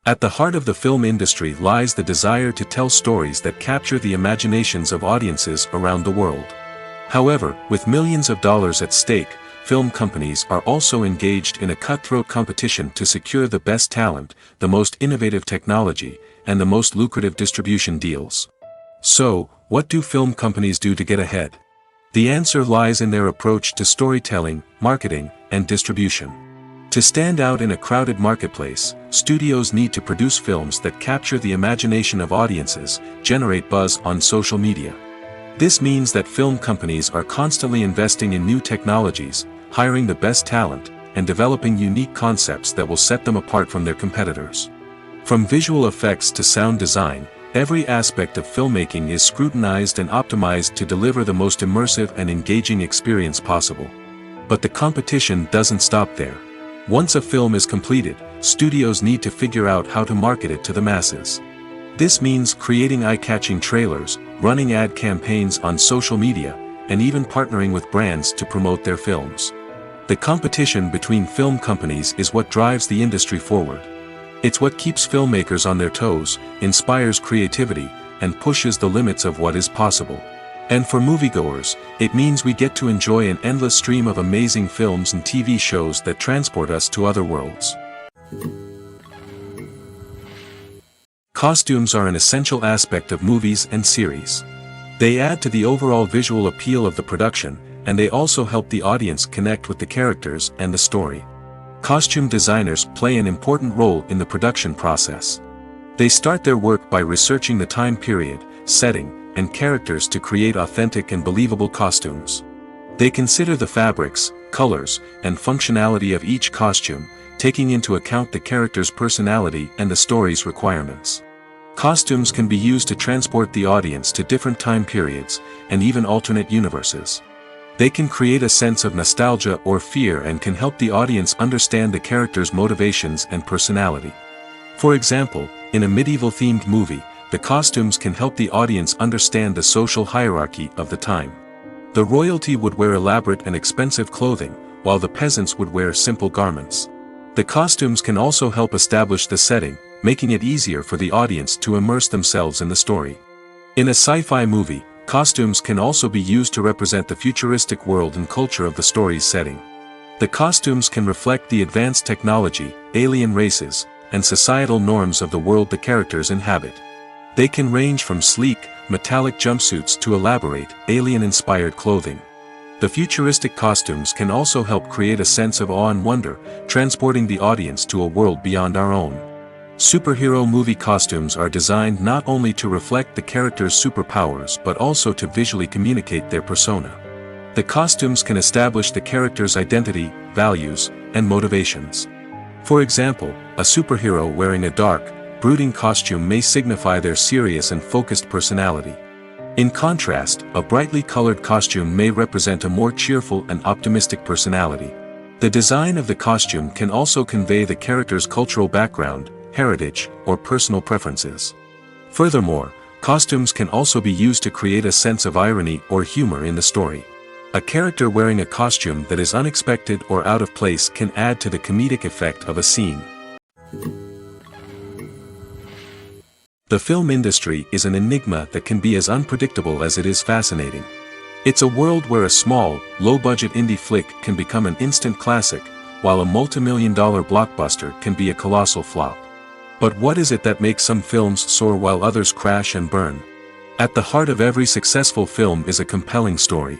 At the heart of the film industry lies the desire to tell stories that capture the imaginations of audiences around the world. However, with millions of dollars at stake, film companies are also engaged in a cutthroat competition to secure the best talent, the most innovative technology, and the most lucrative distribution deals. So, what do film companies do to get ahead? The answer lies in their approach to storytelling, marketing, and distribution. To stand out in a crowded marketplace, studios need to produce films that capture the imagination of audiences, generate buzz on social media. This means that film companies are constantly investing in new technologies, hiring the best talent, and developing unique concepts that will set them apart from their competitors. From visual effects to sound design, every aspect of filmmaking is scrutinized and optimized to deliver the most immersive and engaging experience possible. But the competition doesn't stop there. Once a film is completed, studios need to figure out how to market it to the masses. This means creating eye-catching trailers, running ad campaigns on social media, and even partnering with brands to promote their films. The competition between film companies is what drives the industry forward. It's what keeps filmmakers on their toes, inspires creativity, and pushes the limits of what is possible. And for moviegoers, it means we get to enjoy an endless stream of amazing films and TV shows that transport us to other worlds. Costumes are an essential aspect of movies and series. They add to the overall visual appeal of the production, and they also help the audience connect with the characters and the story. Costume designers play an important role in the production process. They start their work by researching the time period, setting, and characters to create authentic and believable costumes. They consider the fabrics, colors, and functionality of each costume, taking into account the character's personality and the story's requirements. Costumes can be used to transport the audience to different time periods, and even alternate universes. They can create a sense of nostalgia or fear and can help the audience understand the character's motivations and personality. For example, in a medieval-themed movie, the costumes can help the audience understand the social hierarchy of the time. The royalty would wear elaborate and expensive clothing, while the peasants would wear simple garments. The costumes can also help establish the setting, making it easier for the audience to immerse themselves in the story. In a sci-fi movie, costumes can also be used to represent the futuristic world and culture of the story's setting. The costumes can reflect the advanced technology, alien races, and societal norms of the world the characters inhabit. They can range from sleek, metallic jumpsuits to elaborate, alien-inspired clothing. The futuristic costumes can also help create a sense of awe and wonder, transporting the audience to a world beyond our own. Superhero movie costumes are designed not only to reflect the character's superpowers but also to visually communicate their persona. The costumes can establish the character's identity, values, and motivations. For example, a superhero wearing a dark, brooding costume may signify their serious and focused personality. In contrast, a brightly colored costume may represent a more cheerful and optimistic personality. The design of the costume can also convey the character's cultural background, heritage, or personal preferences. Furthermore, costumes can also be used to create a sense of irony or humor in the story. A character wearing a costume that is unexpected or out of place can add to the comedic effect of a scene. The film industry is an enigma that can be as unpredictable as it is fascinating. It's a world where a small, low-budget indie flick can become an instant classic, while a multi-million-dollar blockbuster can be a colossal flop. But what is it that makes some films soar while others crash and burn? At the heart of every successful film is a compelling story.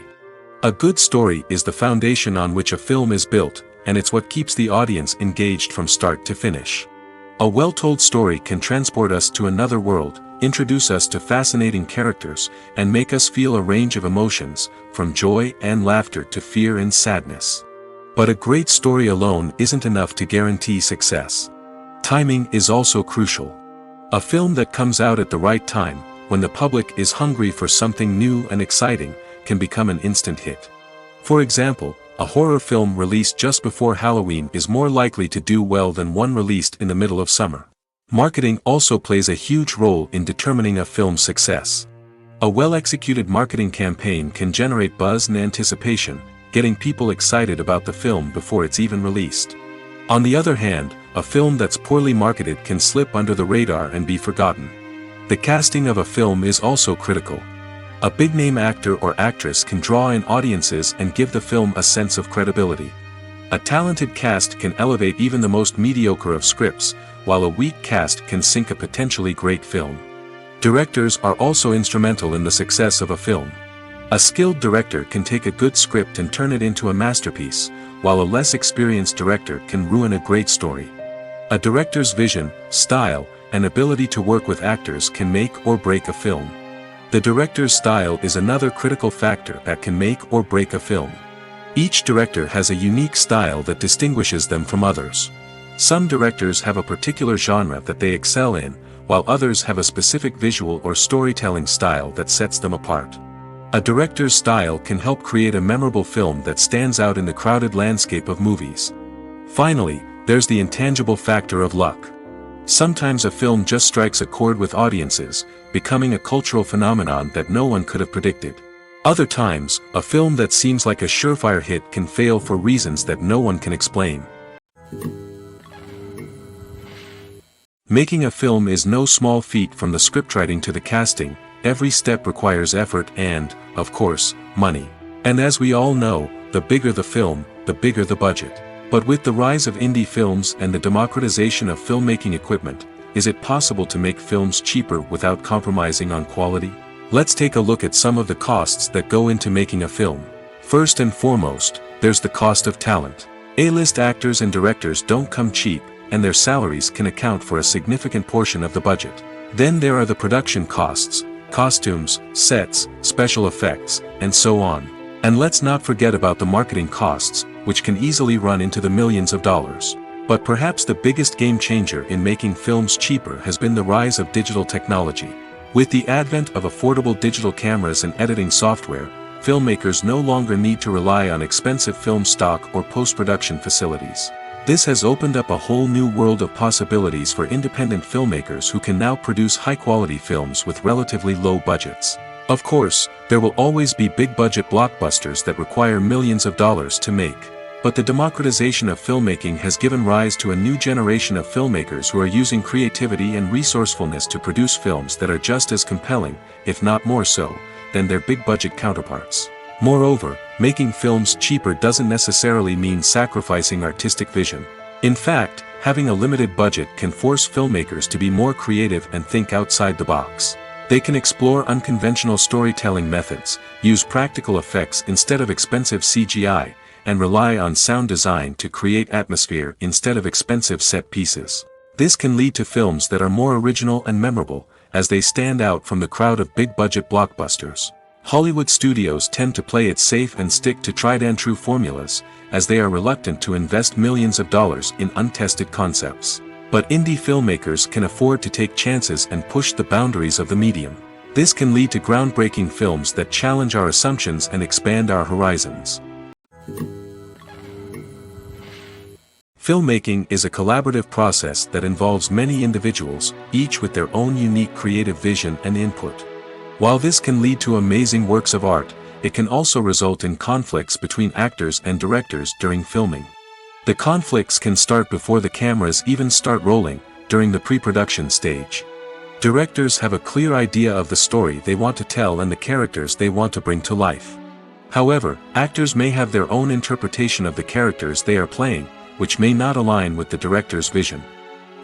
A good story is the foundation on which a film is built, and it's what keeps the audience engaged from start to finish. A well-told story can transport us to another world, introduce us to fascinating characters, and make us feel a range of emotions, from joy and laughter to fear and sadness. But a great story alone isn't enough to guarantee success. Timing is also crucial. A film that comes out at the right time, when the public is hungry for something new and exciting, can become an instant hit. For example, a horror film released just before Halloween is more likely to do well than one released in the middle of summer. Marketing also plays a huge role in determining a film's success. A well-executed marketing campaign can generate buzz and anticipation, getting people excited about the film before it's even released. On the other hand, a film that's poorly marketed can slip under the radar and be forgotten. The casting of a film is also critical. A big-name actor or actress can draw in audiences and give the film a sense of credibility. A talented cast can elevate even the most mediocre of scripts, while a weak cast can sink a potentially great film. Directors are also instrumental in the success of a film. A skilled director can take a good script and turn it into a masterpiece, while a less experienced director can ruin a great story. A director's vision, style, and ability to work with actors can make or break a film. The director's style is another critical factor that can make or break a film. Each director has a unique style that distinguishes them from others. Some directors have a particular genre that they excel in, while others have a specific visual or storytelling style that sets them apart. A director's style can help create a memorable film that stands out in the crowded landscape of movies. Finally, there's the intangible factor of luck. Sometimes a film just strikes a chord with audiences, becoming a cultural phenomenon that no one could have predicted. Other times, a film that seems like a surefire hit can fail for reasons that no one can explain. Making a film is no small feat. From the scriptwriting to the casting, every step requires effort and, of course, money. And as we all know, the bigger the film, the bigger the budget. But with the rise of indie films and the democratization of filmmaking equipment, is it possible to make films cheaper without compromising on quality? Let's take a look at some of the costs that go into making a film. First and foremost, there's the cost of talent. A-list actors and directors don't come cheap, and their salaries can account for a significant portion of the budget. Then there are the production costs, costumes, sets, special effects, and so on. And let's not forget about the marketing costs, which can easily run into the millions of dollars. But perhaps the biggest game changer in making films cheaper has been the rise of digital technology. With the advent of affordable digital cameras and editing software, filmmakers no longer need to rely on expensive film stock or post-production facilities. This has opened up a whole new world of possibilities for independent filmmakers who can now produce high-quality films with relatively low budgets. Of course, there will always be big-budget blockbusters that require millions of dollars to make. But the democratization of filmmaking has given rise to a new generation of filmmakers who are using creativity and resourcefulness to produce films that are just as compelling, if not more so, than their big-budget counterparts. Moreover, making films cheaper doesn't necessarily mean sacrificing artistic vision. In fact, having a limited budget can force filmmakers to be more creative and think outside the box. They can explore unconventional storytelling methods, use practical effects instead of expensive CGI, and rely on sound design to create atmosphere instead of expensive set pieces. This can lead to films that are more original and memorable, as they stand out from the crowd of big-budget blockbusters. Hollywood studios tend to play it safe and stick to tried-and-true formulas, as they are reluctant to invest millions of dollars in untested concepts. But indie filmmakers can afford to take chances and push the boundaries of the medium. This can lead to groundbreaking films that challenge our assumptions and expand our horizons. Filmmaking is a collaborative process that involves many individuals, each with their own unique creative vision and input. While this can lead to amazing works of art, it can also result in conflicts between actors and directors during filming. The conflicts can start before the cameras even start rolling, during the pre-production stage. Directors have a clear idea of the story they want to tell and the characters they want to bring to life. However, actors may have their own interpretation of the characters they are playing, which may not align with the director's vision.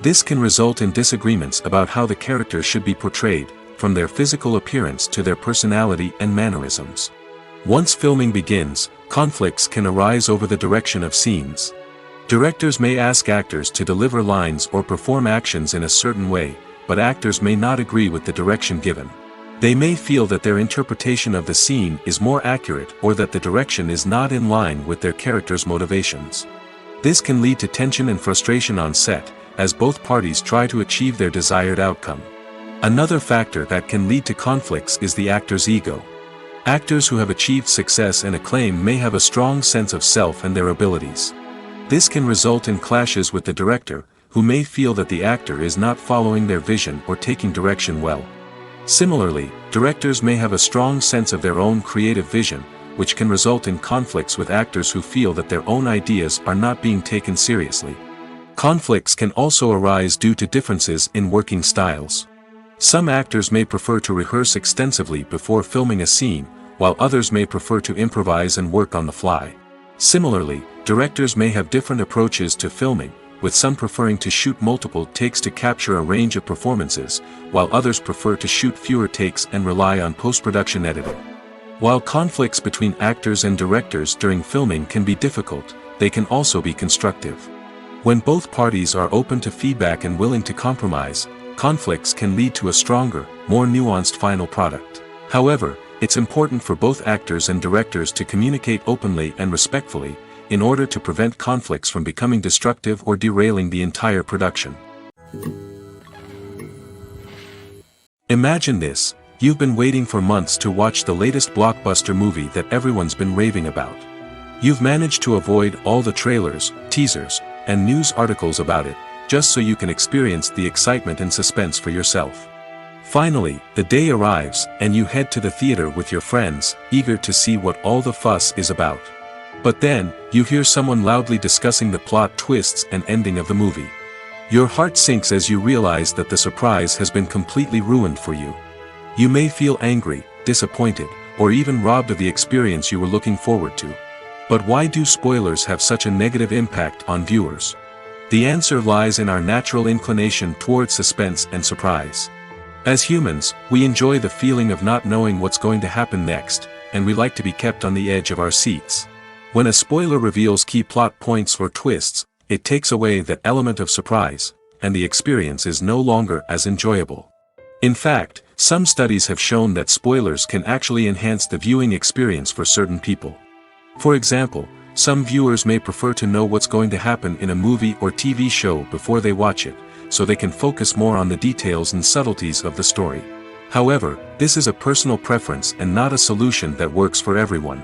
This can result in disagreements about how the characters should be portrayed, from their physical appearance to their personality and mannerisms. Once filming begins, conflicts can arise over the direction of scenes. Directors may ask actors to deliver lines or perform actions in a certain way, but actors may not agree with the direction given. They may feel that their interpretation of the scene is more accurate or that the direction is not in line with their character's motivations. This can lead to tension and frustration on set, as both parties try to achieve their desired outcome. Another factor that can lead to conflicts is the actor's ego. Actors who have achieved success and acclaim may have a strong sense of self and their abilities. This can result in clashes with the director, who may feel that the actor is not following their vision or taking direction well. Similarly, directors may have a strong sense of their own creative vision, which can result in conflicts with actors who feel that their own ideas are not being taken seriously. Conflicts can also arise due to differences in working styles. Some actors may prefer to rehearse extensively before filming a scene, while others may prefer to improvise and work on the fly. Similarly, directors may have different approaches to filming, with some preferring to shoot multiple takes to capture a range of performances, while others prefer to shoot fewer takes and rely on post-production editing. While conflicts between actors and directors during filming can be difficult, they can also be constructive. When both parties are open to feedback and willing to compromise, conflicts can lead to a stronger, more nuanced final product. However, it's important for both actors and directors to communicate openly and respectfully, in order to prevent conflicts from becoming destructive or derailing the entire production. Imagine this: you've been waiting for months to watch the latest blockbuster movie that everyone's been raving about. You've managed to avoid all the trailers, teasers, and news articles about it, just so you can experience the excitement and suspense for yourself. Finally, the day arrives, and you head to the theater with your friends, eager to see what all the fuss is about. But then, you hear someone loudly discussing the plot twists and ending of the movie. Your heart sinks as you realize that the surprise has been completely ruined for you. You may feel angry, disappointed, or even robbed of the experience you were looking forward to. But why do spoilers have such a negative impact on viewers? The answer lies in our natural inclination toward suspense and surprise. As humans, we enjoy the feeling of not knowing what's going to happen next, and we like to be kept on the edge of our seats. When a spoiler reveals key plot points or twists, it takes away that element of surprise, and the experience is no longer as enjoyable. In fact, some studies have shown that spoilers can actually enhance the viewing experience for certain people. For example, some viewers may prefer to know what's going to happen in a movie or TV show before they watch it, so they can focus more on the details and subtleties of the story. However, this is a personal preference and not a solution that works for everyone.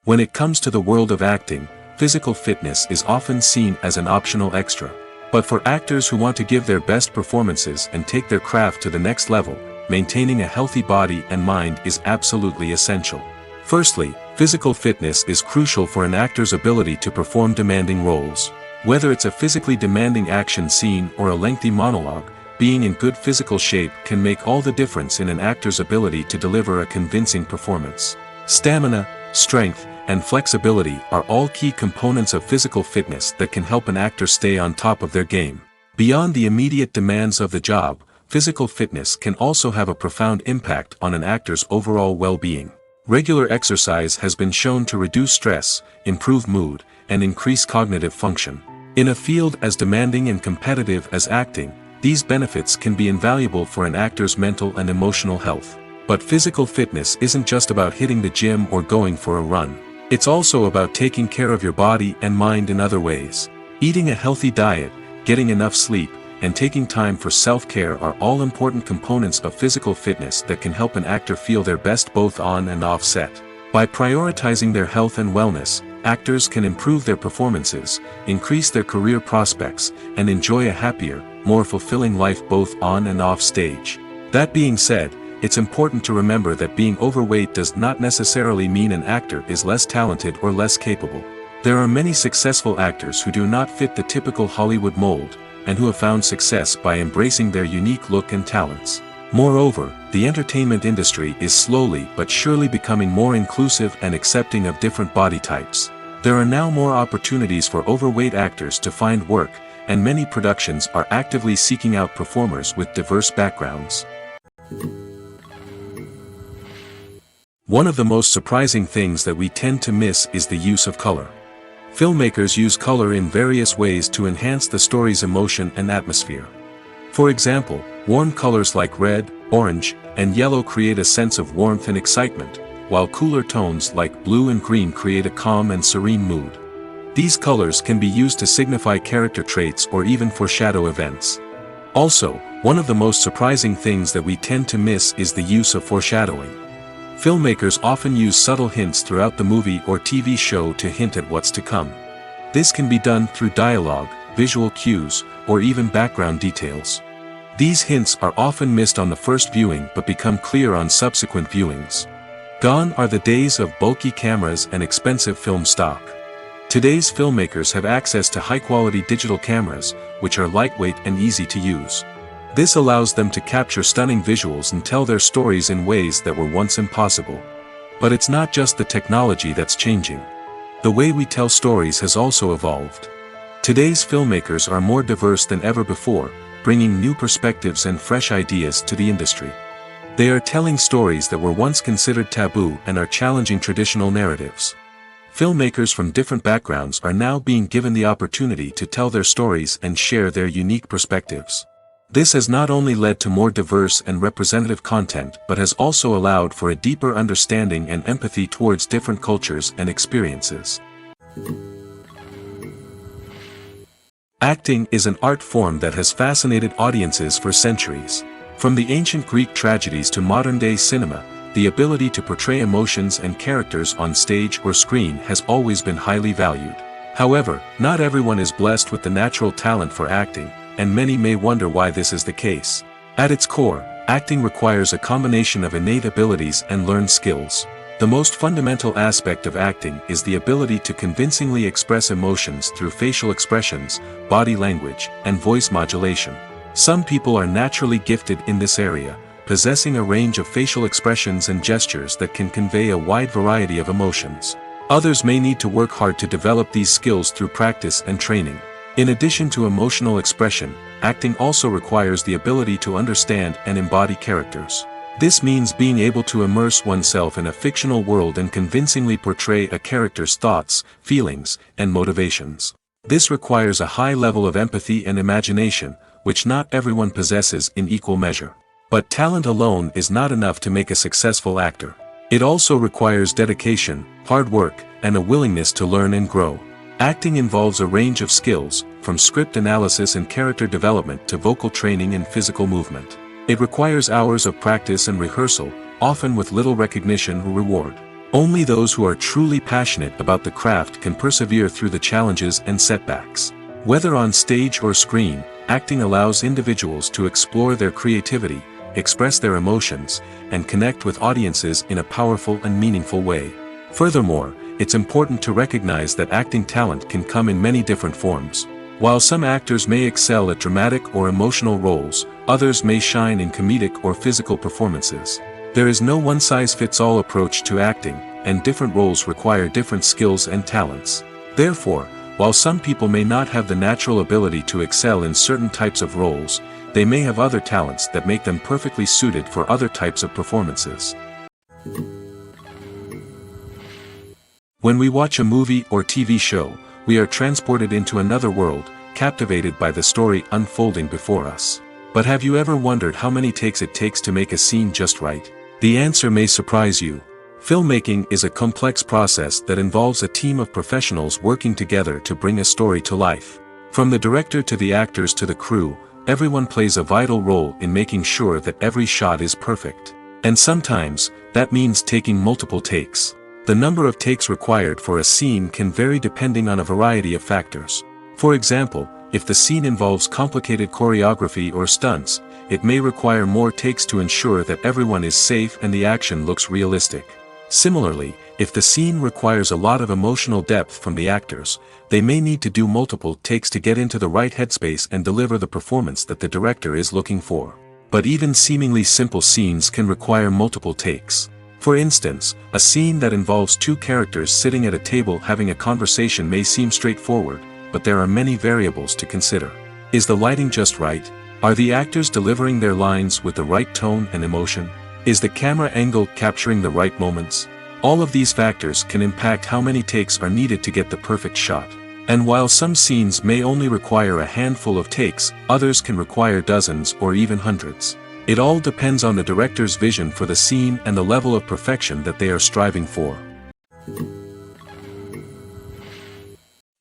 When it comes to the world of acting, physical fitness is often seen as an optional extra. But for actors who want to give their best performances and take their craft to the next level, maintaining a healthy body and mind is absolutely essential. Firstly, physical fitness is crucial for an actor's ability to perform demanding roles. Whether it's a physically demanding action scene or a lengthy monologue, being in good physical shape can make all the difference in an actor's ability to deliver a convincing performance. Stamina, strength, and flexibility are all key components of physical fitness that can help an actor stay on top of their game. Beyond the immediate demands of the job, physical fitness can also have a profound impact on an actor's overall well-being. Regular exercise has been shown to reduce stress, improve mood, and increase cognitive function. In a field as demanding and competitive as acting, these benefits can be invaluable for an actor's mental and emotional health. But physical fitness isn't just about hitting the gym or going for a run. It's also about taking care of your body and mind in other ways. Eating a healthy diet, getting enough sleep, and taking time for self-care are all important components of physical fitness that can help an actor feel their best both on and off set. By prioritizing their health and wellness, actors can improve their performances, increase their career prospects, and enjoy a happier, more fulfilling life both on and off stage. That being said, it's important to remember that being overweight does not necessarily mean an actor is less talented or less capable. There are many successful actors who do not fit the typical Hollywood mold, and who have found success by embracing their unique look and talents. Moreover, the entertainment industry is slowly but surely becoming more inclusive and accepting of different body types. There are now more opportunities for overweight actors to find work, and many productions are actively seeking out performers with diverse backgrounds. One of the most surprising things that we tend to miss is the use of color. Filmmakers use color in various ways to enhance the story's emotion and atmosphere. For example, warm colors like red, orange, and yellow create a sense of warmth and excitement, while cooler tones like blue and green create a calm and serene mood. These colors can be used to signify character traits or even foreshadow events. Also, one of the most surprising things that we tend to miss is the use of foreshadowing. Filmmakers often use subtle hints throughout the movie or TV show to hint at what's to come. This can be done through dialogue, visual cues, or even background details. These hints are often missed on the first viewing but become clear on subsequent viewings. Gone are the days of bulky cameras and expensive film stock. Today's filmmakers have access to high-quality digital cameras, which are lightweight and easy to use. This allows them to capture stunning visuals and tell their stories in ways that were once impossible. But it's not just the technology that's changing. The way we tell stories has also evolved. Today's filmmakers are more diverse than ever before, bringing new perspectives and fresh ideas to the industry. They are telling stories that were once considered taboo and are challenging traditional narratives. Filmmakers from different backgrounds are now being given the opportunity to tell their stories and share their unique perspectives. This has not only led to more diverse and representative content but has also allowed for a deeper understanding and empathy towards different cultures and experiences. Acting is an art form that has fascinated audiences for centuries. From the ancient Greek tragedies to modern-day cinema, the ability to portray emotions and characters on stage or screen has always been highly valued. However, not everyone is blessed with the natural talent for acting, and many may wonder why this is the case. At its core, acting requires a combination of innate abilities and learned skills. The most fundamental aspect of acting is the ability to convincingly express emotions through facial expressions, body language, and voice modulation. Some people are naturally gifted in this area, possessing a range of facial expressions and gestures that can convey a wide variety of emotions. Others may need to work hard to develop these skills through practice and training. In addition to emotional expression, acting also requires the ability to understand and embody characters. This means being able to immerse oneself in a fictional world and convincingly portray a character's thoughts, feelings, and motivations. This requires a high level of empathy and imagination, which not everyone possesses in equal measure. But talent alone is not enough to make a successful actor. It also requires dedication, hard work, and a willingness to learn and grow. Acting involves a range of skills, from script analysis and character development to vocal training and physical movement. It requires hours of practice and rehearsal, often with little recognition or reward. Only those who are truly passionate about the craft can persevere through the challenges and setbacks. Whether on stage or screen, acting allows individuals to explore their creativity, express their emotions, and connect with audiences in a powerful and meaningful way. Furthermore, it's important to recognize that acting talent can come in many different forms. While some actors may excel at dramatic or emotional roles, others may shine in comedic or physical performances. There is no one-size-fits-all approach to acting, and different roles require different skills and talents. Therefore, while some people may not have the natural ability to excel in certain types of roles, they may have other talents that make them perfectly suited for other types of performances. When we watch a movie or TV show, we are transported into another world, captivated by the story unfolding before us. But have you ever wondered how many takes it takes to make a scene just right? The answer may surprise you. Filmmaking is a complex process that involves a team of professionals working together to bring a story to life. From the director to the actors to the crew, everyone plays a vital role in making sure that every shot is perfect. And sometimes, that means taking multiple takes. The number of takes required for a scene can vary depending on a variety of factors. For example, if the scene involves complicated choreography or stunts, it may require more takes to ensure that everyone is safe and the action looks realistic. Similarly, if the scene requires a lot of emotional depth from the actors, they may need to do multiple takes to get into the right headspace and deliver the performance that the director is looking for. But even seemingly simple scenes can require multiple takes. For instance, a scene that involves two characters sitting at a table having a conversation may seem straightforward, but there are many variables to consider. Is the lighting just right? Are the actors delivering their lines with the right tone and emotion? Is the camera angle capturing the right moments? All of these factors can impact how many takes are needed to get the perfect shot. And while some scenes may only require a handful of takes, others can require dozens or even hundreds. It all depends on the director's vision for the scene and the level of perfection that they are striving for.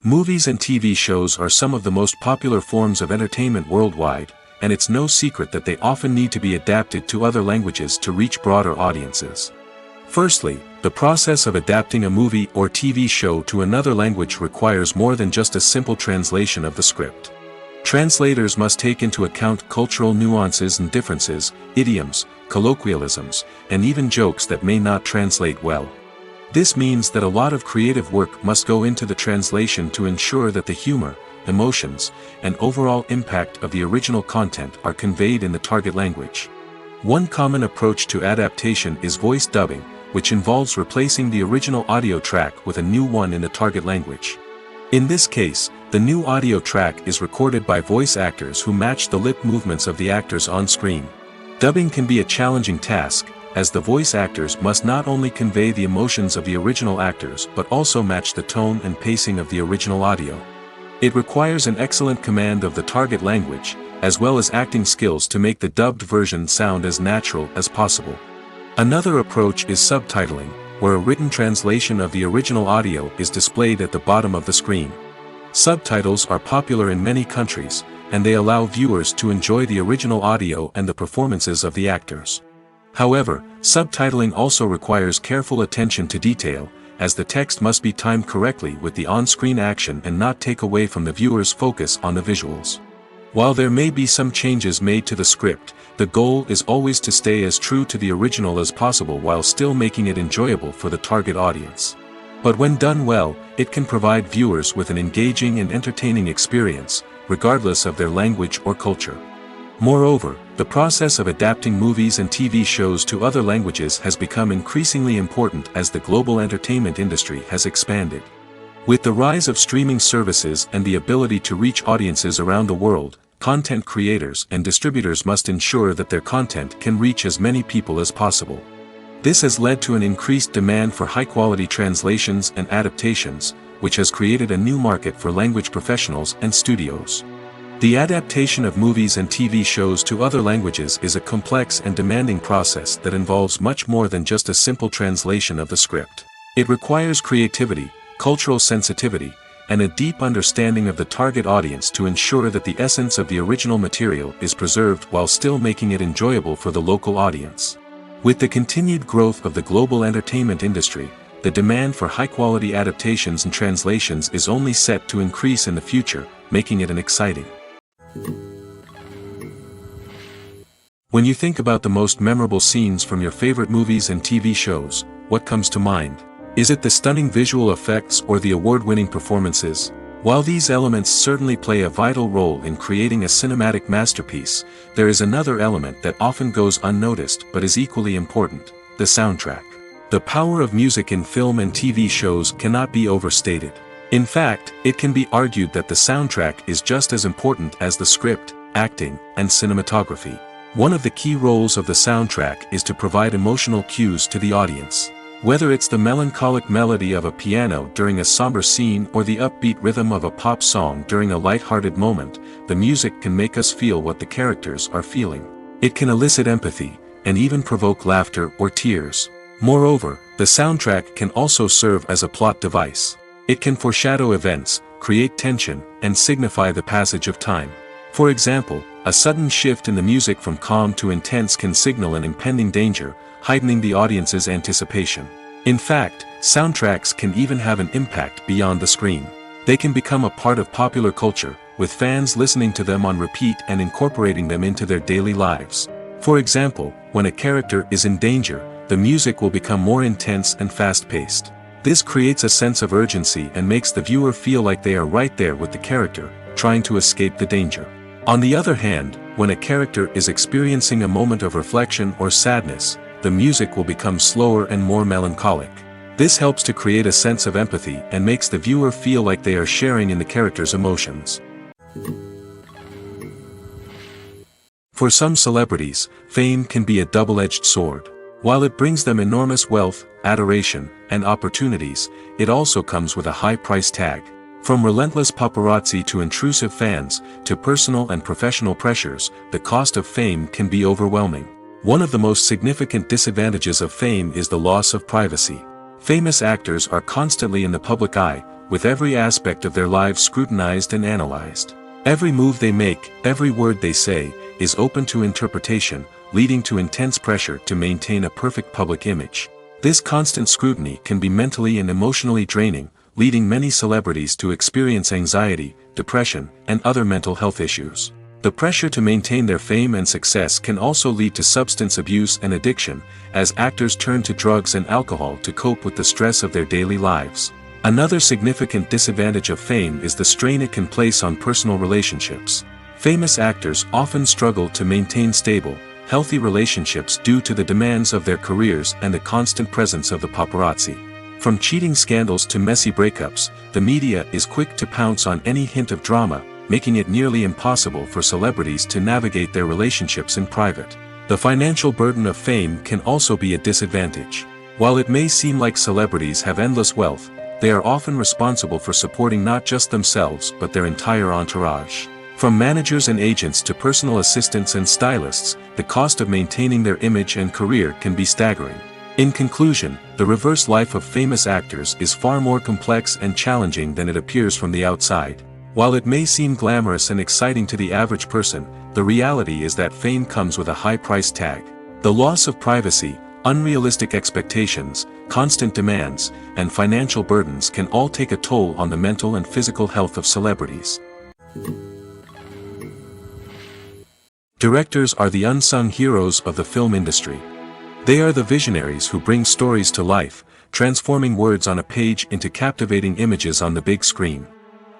Movies and TV shows are some of the most popular forms of entertainment worldwide, and it's no secret that they often need to be adapted to other languages to reach broader audiences. Firstly, the process of adapting a movie or TV show to another language requires more than just a simple translation of the script. Translators must take into account cultural nuances and differences, idioms, colloquialisms, and even jokes that may not translate well. This means that a lot of creative work must go into the translation to ensure that the humor, emotions, and overall impact of the original content are conveyed in the target language. One common approach to adaptation is voice dubbing, which involves replacing the original audio track with a new one in the target language. In this case, the new audio track is recorded by voice actors who match the lip movements of the actors on screen. Dubbing can be a challenging task, as the voice actors must not only convey the emotions of the original actors but also match the tone and pacing of the original audio. It requires an excellent command of the target language, as well as acting skills to make the dubbed version sound as natural as possible. Another approach is subtitling, where a written translation of the original audio is displayed at the bottom of the screen. Subtitles are popular in many countries, and they allow viewers to enjoy the original audio and the performances of the actors. However, subtitling also requires careful attention to detail, as the text must be timed correctly with the on-screen action and not take away from the viewer's focus on the visuals. While there may be some changes made to the script, the goal is always to stay as true to the original as possible while still making it enjoyable for the target audience. But when done well, it can provide viewers with an engaging and entertaining experience, regardless of their language or culture. Moreover, the process of adapting movies and TV shows to other languages has become increasingly important as the global entertainment industry has expanded. With the rise of streaming services and the ability to reach audiences around the world, content creators and distributors must ensure that their content can reach as many people as possible. This has led to an increased demand for high-quality translations and adaptations, which has created a new market for language professionals and studios. The adaptation of movies and TV shows to other languages is a complex and demanding process that involves much more than just a simple translation of the script. It requires creativity, cultural sensitivity, and a deep understanding of the target audience to ensure that the essence of the original material is preserved while still making it enjoyable for the local audience. With the continued growth of the global entertainment industry, the demand for high-quality adaptations and translations is only set to increase in the future, making it exciting. When you think about the most memorable scenes from your favorite movies and TV shows, what comes to mind? Is it the stunning visual effects or the award-winning performances? While these elements certainly play a vital role in creating a cinematic masterpiece, there is another element that often goes unnoticed but is equally important: the soundtrack. The power of music in film and TV shows cannot be overstated. In fact, it can be argued that the soundtrack is just as important as the script, acting, and cinematography. One of the key roles of the soundtrack is to provide emotional cues to the audience. Whether it's the melancholic melody of a piano during a somber scene or the upbeat rhythm of a pop song during a light-hearted moment, the music can make us feel what the characters are feeling. It can elicit empathy, and even provoke laughter or tears. Moreover, the soundtrack can also serve as a plot device. It can foreshadow events, create tension, and signify the passage of time. For example, a sudden shift in the music from calm to intense can signal an impending danger, heightening the audience's anticipation. In fact, soundtracks can even have an impact beyond the screen. They can become a part of popular culture, with fans listening to them on repeat and incorporating them into their daily lives. For example, when a character is in danger, the music will become more intense and fast-paced. This creates a sense of urgency and makes the viewer feel like they are right there with the character, trying to escape the danger. On the other hand, when a character is experiencing a moment of reflection or sadness, the music will become slower and more melancholic. This helps to create a sense of empathy and makes the viewer feel like they are sharing in the character's emotions. For some celebrities, fame can be a double-edged sword. While it brings them enormous wealth, adoration, and opportunities, it also comes with a high price tag. From relentless paparazzi to intrusive fans, to personal and professional pressures, the cost of fame can be overwhelming. One of the most significant disadvantages of fame is the loss of privacy. Famous actors are constantly in the public eye, with every aspect of their lives scrutinized and analyzed. Every move they make, every word they say, is open to interpretation, leading to intense pressure to maintain a perfect public image. This constant scrutiny can be mentally and emotionally draining, leading many celebrities to experience anxiety, depression, and other mental health issues. The pressure to maintain their fame and success can also lead to substance abuse and addiction, as actors turn to drugs and alcohol to cope with the stress of their daily lives. Another significant disadvantage of fame is the strain it can place on personal relationships. Famous actors often struggle to maintain stable, healthy relationships due to the demands of their careers and the constant presence of the paparazzi. From cheating scandals to messy breakups, the media is quick to pounce on any hint of drama, making it nearly impossible for celebrities to navigate their relationships in private. The financial burden of fame can also be a disadvantage. While it may seem like celebrities have endless wealth, they are often responsible for supporting not just themselves but their entire entourage. From managers and agents to personal assistants and stylists, the cost of maintaining their image and career can be staggering. In conclusion, the reverse life of famous actors is far more complex and challenging than it appears from the outside. While it may seem glamorous and exciting to the average person, the reality is that fame comes with a high price tag. The loss of privacy, unrealistic expectations, constant demands, and financial burdens can all take a toll on the mental and physical health of celebrities. Directors are the unsung heroes of the film industry. They are the visionaries who bring stories to life, transforming words on a page into captivating images on the big screen.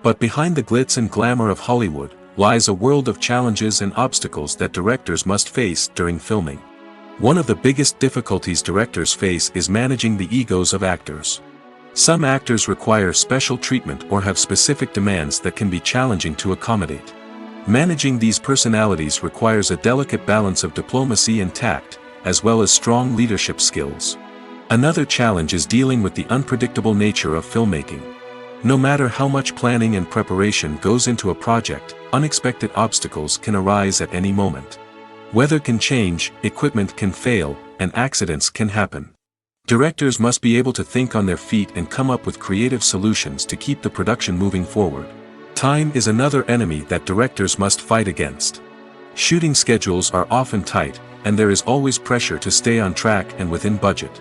But behind the glitz and glamour of Hollywood lies a world of challenges and obstacles that directors must face during filming. One of the biggest difficulties directors face is managing the egos of actors. Some actors require special treatment or have specific demands that can be challenging to accommodate. Managing these personalities requires a delicate balance of diplomacy and tact, as well as strong leadership skills. Another challenge is dealing with the unpredictable nature of filmmaking. No matter how much planning and preparation goes into a project, unexpected obstacles can arise at any moment. Weather can change, equipment can fail, and accidents can happen. Directors must be able to think on their feet and come up with creative solutions to keep the production moving forward. Time is another enemy that directors must fight against. Shooting schedules are often tight, and there is always pressure to stay on track and within budget.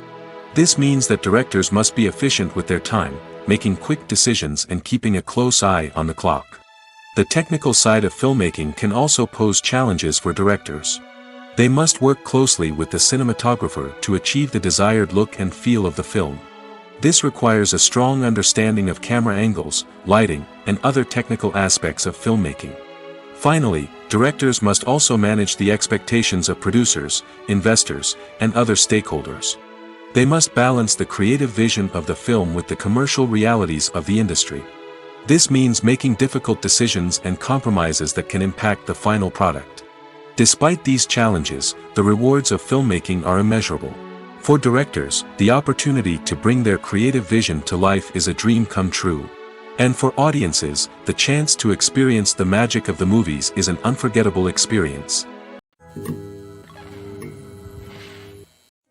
This means that directors must be efficient with their time, making quick decisions and keeping a close eye on the clock. The technical side of filmmaking can also pose challenges for directors. They must work closely with the cinematographer to achieve the desired look and feel of the film. This requires a strong understanding of camera angles, lighting, and other technical aspects of filmmaking. Finally, directors must also manage the expectations of producers, investors, and other stakeholders. They must balance the creative vision of the film with the commercial realities of the industry. This means making difficult decisions and compromises that can impact the final product. Despite these challenges, the rewards of filmmaking are immeasurable. For directors, the opportunity to bring their creative vision to life is a dream come true. And for audiences, the chance to experience the magic of the movies is an unforgettable experience.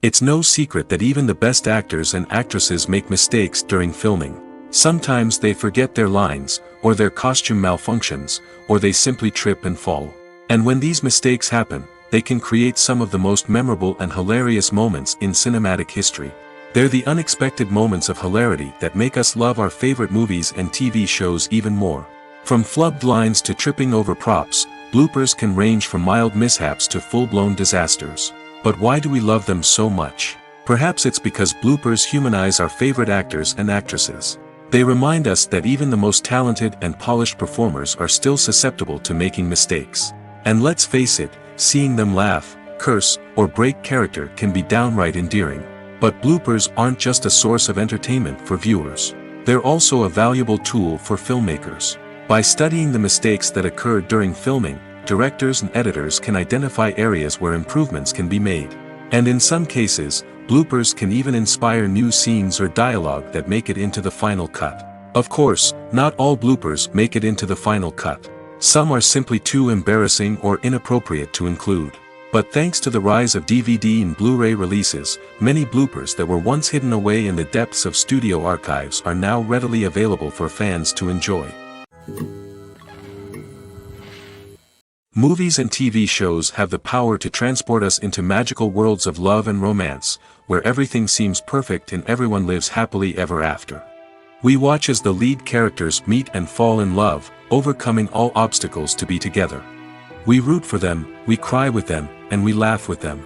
It's no secret that even the best actors and actresses make mistakes during filming. Sometimes they forget their lines, or their costume malfunctions, or they simply trip and fall. And when these mistakes happen, they can create some of the most memorable and hilarious moments in cinematic history. They're the unexpected moments of hilarity that make us love our favorite movies and TV shows even more. From flubbed lines to tripping over props, bloopers can range from mild mishaps to full-blown disasters. But why do we love them so much? Perhaps it's because bloopers humanize our favorite actors and actresses. They remind us that even the most talented and polished performers are still susceptible to making mistakes. And let's face it, seeing them laugh, curse, or break character can be downright endearing. But bloopers aren't just a source of entertainment for viewers. They're also a valuable tool for filmmakers. By studying the mistakes that occur during filming, directors and editors can identify areas where improvements can be made. And in some cases, bloopers can even inspire new scenes or dialogue that make it into the final cut. Of course, not all bloopers make it into the final cut. Some are simply too embarrassing or inappropriate to include. But thanks to the rise of DVD and Blu-ray releases, many bloopers that were once hidden away in the depths of studio archives are now readily available for fans to enjoy. Movies and TV shows have the power to transport us into magical worlds of love and romance, where everything seems perfect and everyone lives happily ever after. We watch as the lead characters meet and fall in love, overcoming all obstacles to be together. We root for them, we cry with them, and we laugh with them.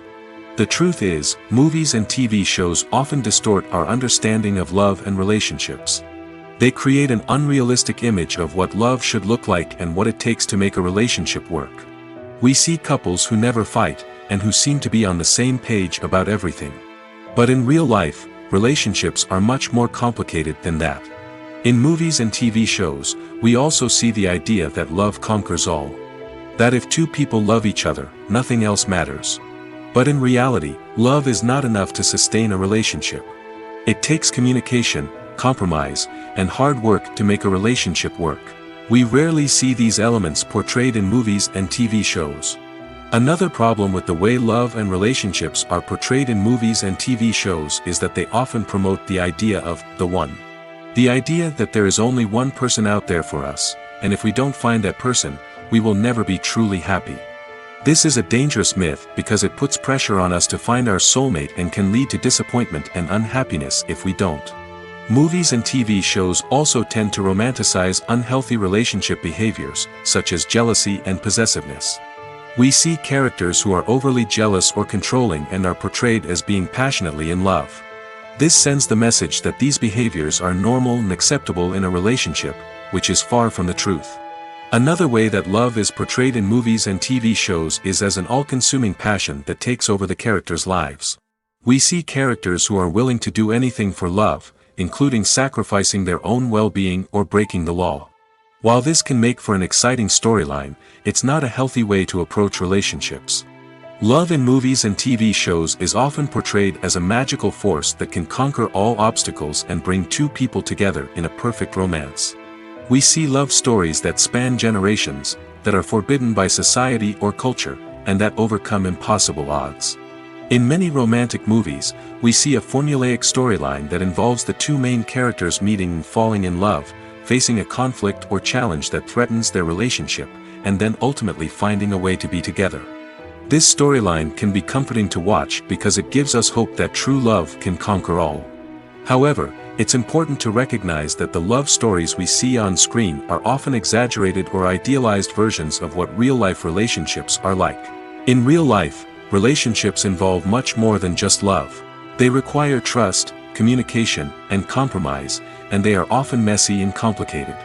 The truth is, movies and TV shows often distort our understanding of love and relationships. They create an unrealistic image of what love should look like and what it takes to make a relationship work. We see couples who never fight, and who seem to be on the same page about everything. But in real life, relationships are much more complicated than that. In movies and TV shows, we also see the idea that love conquers all. That if two people love each other, nothing else matters. But in reality, love is not enough to sustain a relationship. It takes communication, compromise, and hard work to make a relationship work. We rarely see these elements portrayed in movies and TV shows. Another problem with the way love and relationships are portrayed in movies and TV shows is that they often promote the idea of the one. The idea that there is only one person out there for us, and if we don't find that person, we will never be truly happy. This is a dangerous myth because it puts pressure on us to find our soulmate and can lead to disappointment and unhappiness if we don't. Movies and TV shows also tend to romanticize unhealthy relationship behaviors, such as jealousy and possessiveness. We see characters who are overly jealous or controlling and are portrayed as being passionately in love. This sends the message that these behaviors are normal and acceptable in a relationship, which is far from the truth. Another way that love is portrayed in movies and TV shows is as an all-consuming passion that takes over the characters' lives. We see characters who are willing to do anything for love, including sacrificing their own well-being or breaking the law. While this can make for an exciting storyline, it's not a healthy way to approach relationships. Love in movies and TV shows is often portrayed as a magical force that can conquer all obstacles and bring two people together in a perfect romance. We see love stories that span generations, that are forbidden by society or culture, and that overcome impossible odds. In many romantic movies, we see a formulaic storyline that involves the two main characters meeting and falling in love, facing a conflict or challenge that threatens their relationship, and then ultimately finding a way to be together. This storyline can be comforting to watch because it gives us hope that true love can conquer all. However, it's important to recognize that the love stories we see on screen are often exaggerated or idealized versions of what real-life relationships are like. In real life, relationships involve much more than just love. They require trust, communication, and compromise, and they are often messy and complicated.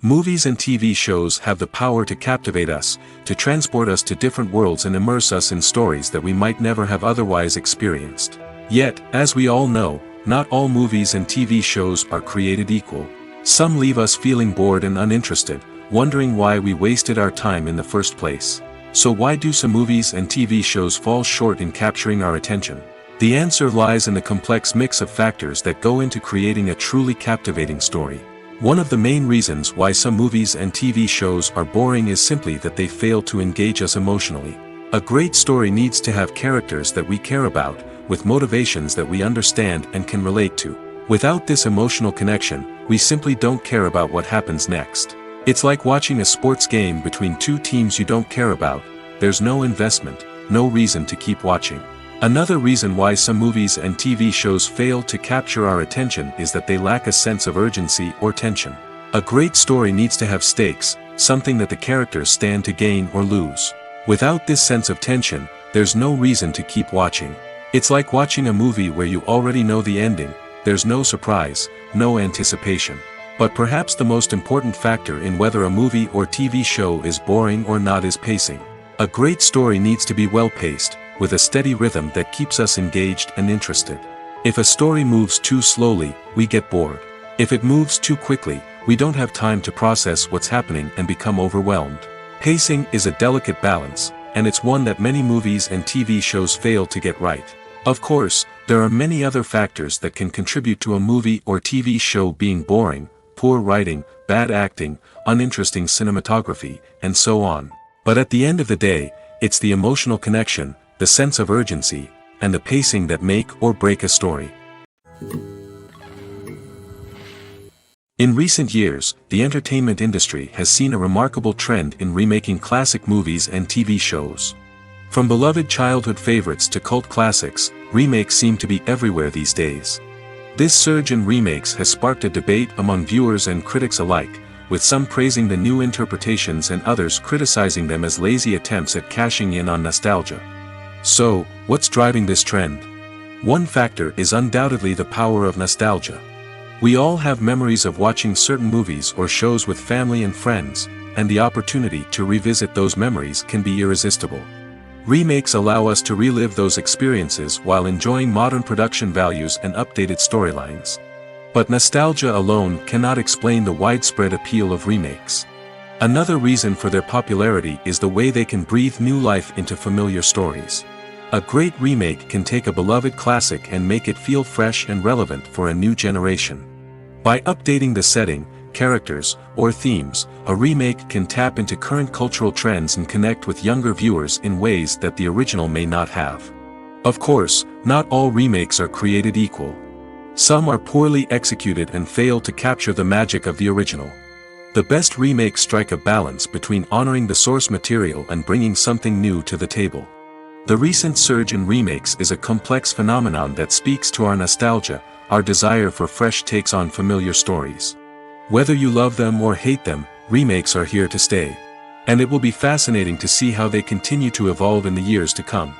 Movies and TV shows have the power to captivate us, to transport us to different worlds and immerse us in stories that we might never have otherwise experienced. Yet, as we all know, not all movies and TV shows are created equal. Some leave us feeling bored and uninterested, wondering why we wasted our time in the first place. So why do some movies and TV shows fall short in capturing our attention? The answer lies in the complex mix of factors that go into creating a truly captivating story. One of the main reasons why some movies and TV shows are boring is simply that they fail to engage us emotionally. A great story needs to have characters that we care about, with motivations that we understand and can relate to. Without this emotional connection, we simply don't care about what happens next. It's like watching a sports game between two teams you don't care about. There's no investment, no reason to keep watching. Another reason why some movies and TV shows fail to capture our attention is that they lack a sense of urgency or tension. A great story needs to have stakes, something that the characters stand to gain or lose. Without this sense of tension, there's no reason to keep watching. It's like watching a movie where you already know the ending. There's no surprise, no anticipation. But perhaps the most important factor in whether a movie or TV show is boring or not is pacing. A great story needs to be well-paced, with a steady rhythm that keeps us engaged and interested. If a story moves too slowly, we get bored. If it moves too quickly, we don't have time to process what's happening and become overwhelmed. Pacing is a delicate balance, and it's one that many movies and TV shows fail to get right. Of course, there are many other factors that can contribute to a movie or TV show being boring: poor writing, bad acting, uninteresting cinematography, and so on. But at the end of the day, it's the emotional connection, the sense of urgency, and the pacing that make or break a story. In recent years, the entertainment industry has seen a remarkable trend in remaking classic movies and TV shows. From beloved childhood favorites to cult classics, remakes seem to be everywhere these days. This surge in remakes has sparked a debate among viewers and critics alike, with some praising the new interpretations and others criticizing them as lazy attempts at cashing in on nostalgia. So, what's driving this trend? One factor is undoubtedly the power of nostalgia. We all have memories of watching certain movies or shows with family and friends, and the opportunity to revisit those memories can be irresistible. Remakes allow us to relive those experiences while enjoying modern production values and updated storylines. But nostalgia alone cannot explain the widespread appeal of remakes. Another reason for their popularity is the way they can breathe new life into familiar stories. A great remake can take a beloved classic and make it feel fresh and relevant for a new generation. By updating the setting, characters, or themes, a remake can tap into current cultural trends and connect with younger viewers in ways that the original may not have. Of course, not all remakes are created equal. Some are poorly executed and fail to capture the magic of the original. The best remakes strike a balance between honoring the source material and bringing something new to the table. The recent surge in remakes is a complex phenomenon that speaks to our nostalgia, our desire for fresh takes on familiar stories. Whether you love them or hate them, remakes are here to stay. And it will be fascinating to see how they continue to evolve in the years to come.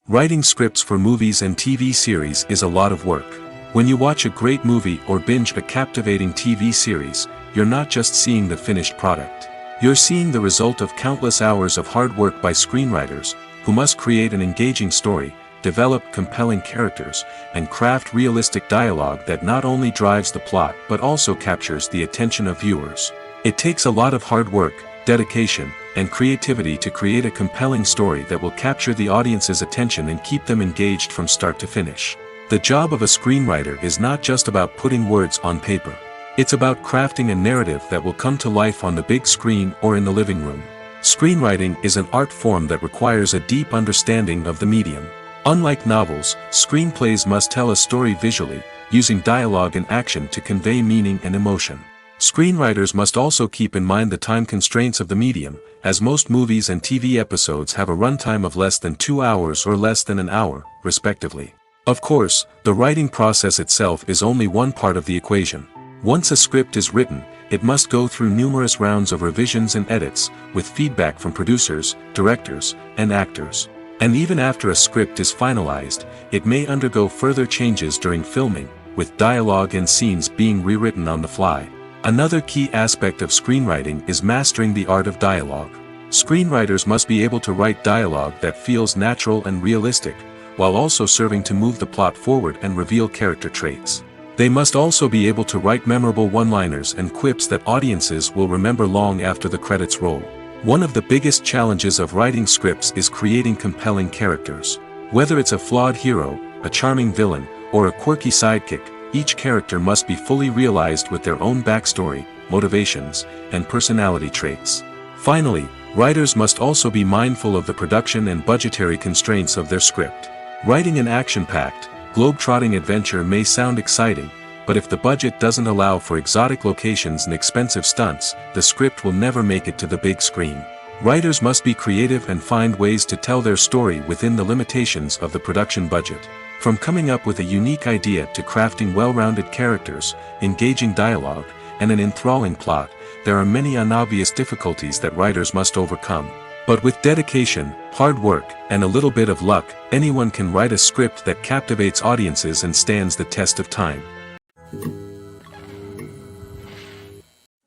Writing scripts for movies and TV series is a lot of work. When you watch a great movie or binge a captivating TV series, you're not just seeing the finished product. You're seeing the result of countless hours of hard work by screenwriters, who must create an engaging story, develop compelling characters, and craft realistic dialogue that not only drives the plot but also captures the attention of viewers. It takes a lot of hard work, dedication, and creativity to create a compelling story that will capture the audience's attention and keep them engaged from start to finish. The job of a screenwriter is not just about putting words on paper. It's about crafting a narrative that will come to life on the big screen or in the living room. Screenwriting is an art form that requires a deep understanding of the medium. Unlike novels, screenplays must tell a story visually, using dialogue and action to convey meaning and emotion. Screenwriters must also keep in mind the time constraints of the medium, as most movies and TV episodes have a runtime of less than 2 hours or less than an hour, respectively. Of course, the writing process itself is only one part of the equation. Once a script is written, it must go through numerous rounds of revisions and edits, with feedback from producers, directors, and actors. And even after a script is finalized, it may undergo further changes during filming, with dialogue and scenes being rewritten on the fly. Another key aspect of screenwriting is mastering the art of dialogue. Screenwriters must be able to write dialogue that feels natural and realistic, while also serving to move the plot forward and reveal character traits. They must also be able to write memorable one-liners and quips that audiences will remember long after the credits roll. One of the biggest challenges of writing scripts is creating compelling characters. Whether it's a flawed hero, a charming villain, or a quirky sidekick, each character must be fully realized with their own backstory, motivations, and personality traits. Finally, writers must also be mindful of the production and budgetary constraints of their script. Writing an action-packed, globe-trotting adventure may sound exciting, but if the budget doesn't allow for exotic locations and expensive stunts, the script will never make it to the big screen. Writers must be creative and find ways to tell their story within the limitations of the production budget. From coming up with a unique idea to crafting well-rounded characters, engaging dialogue, and an enthralling plot, there are many unobvious difficulties that writers must overcome. But with dedication, hard work, and a little bit of luck, anyone can write a script that captivates audiences and stands the test of time.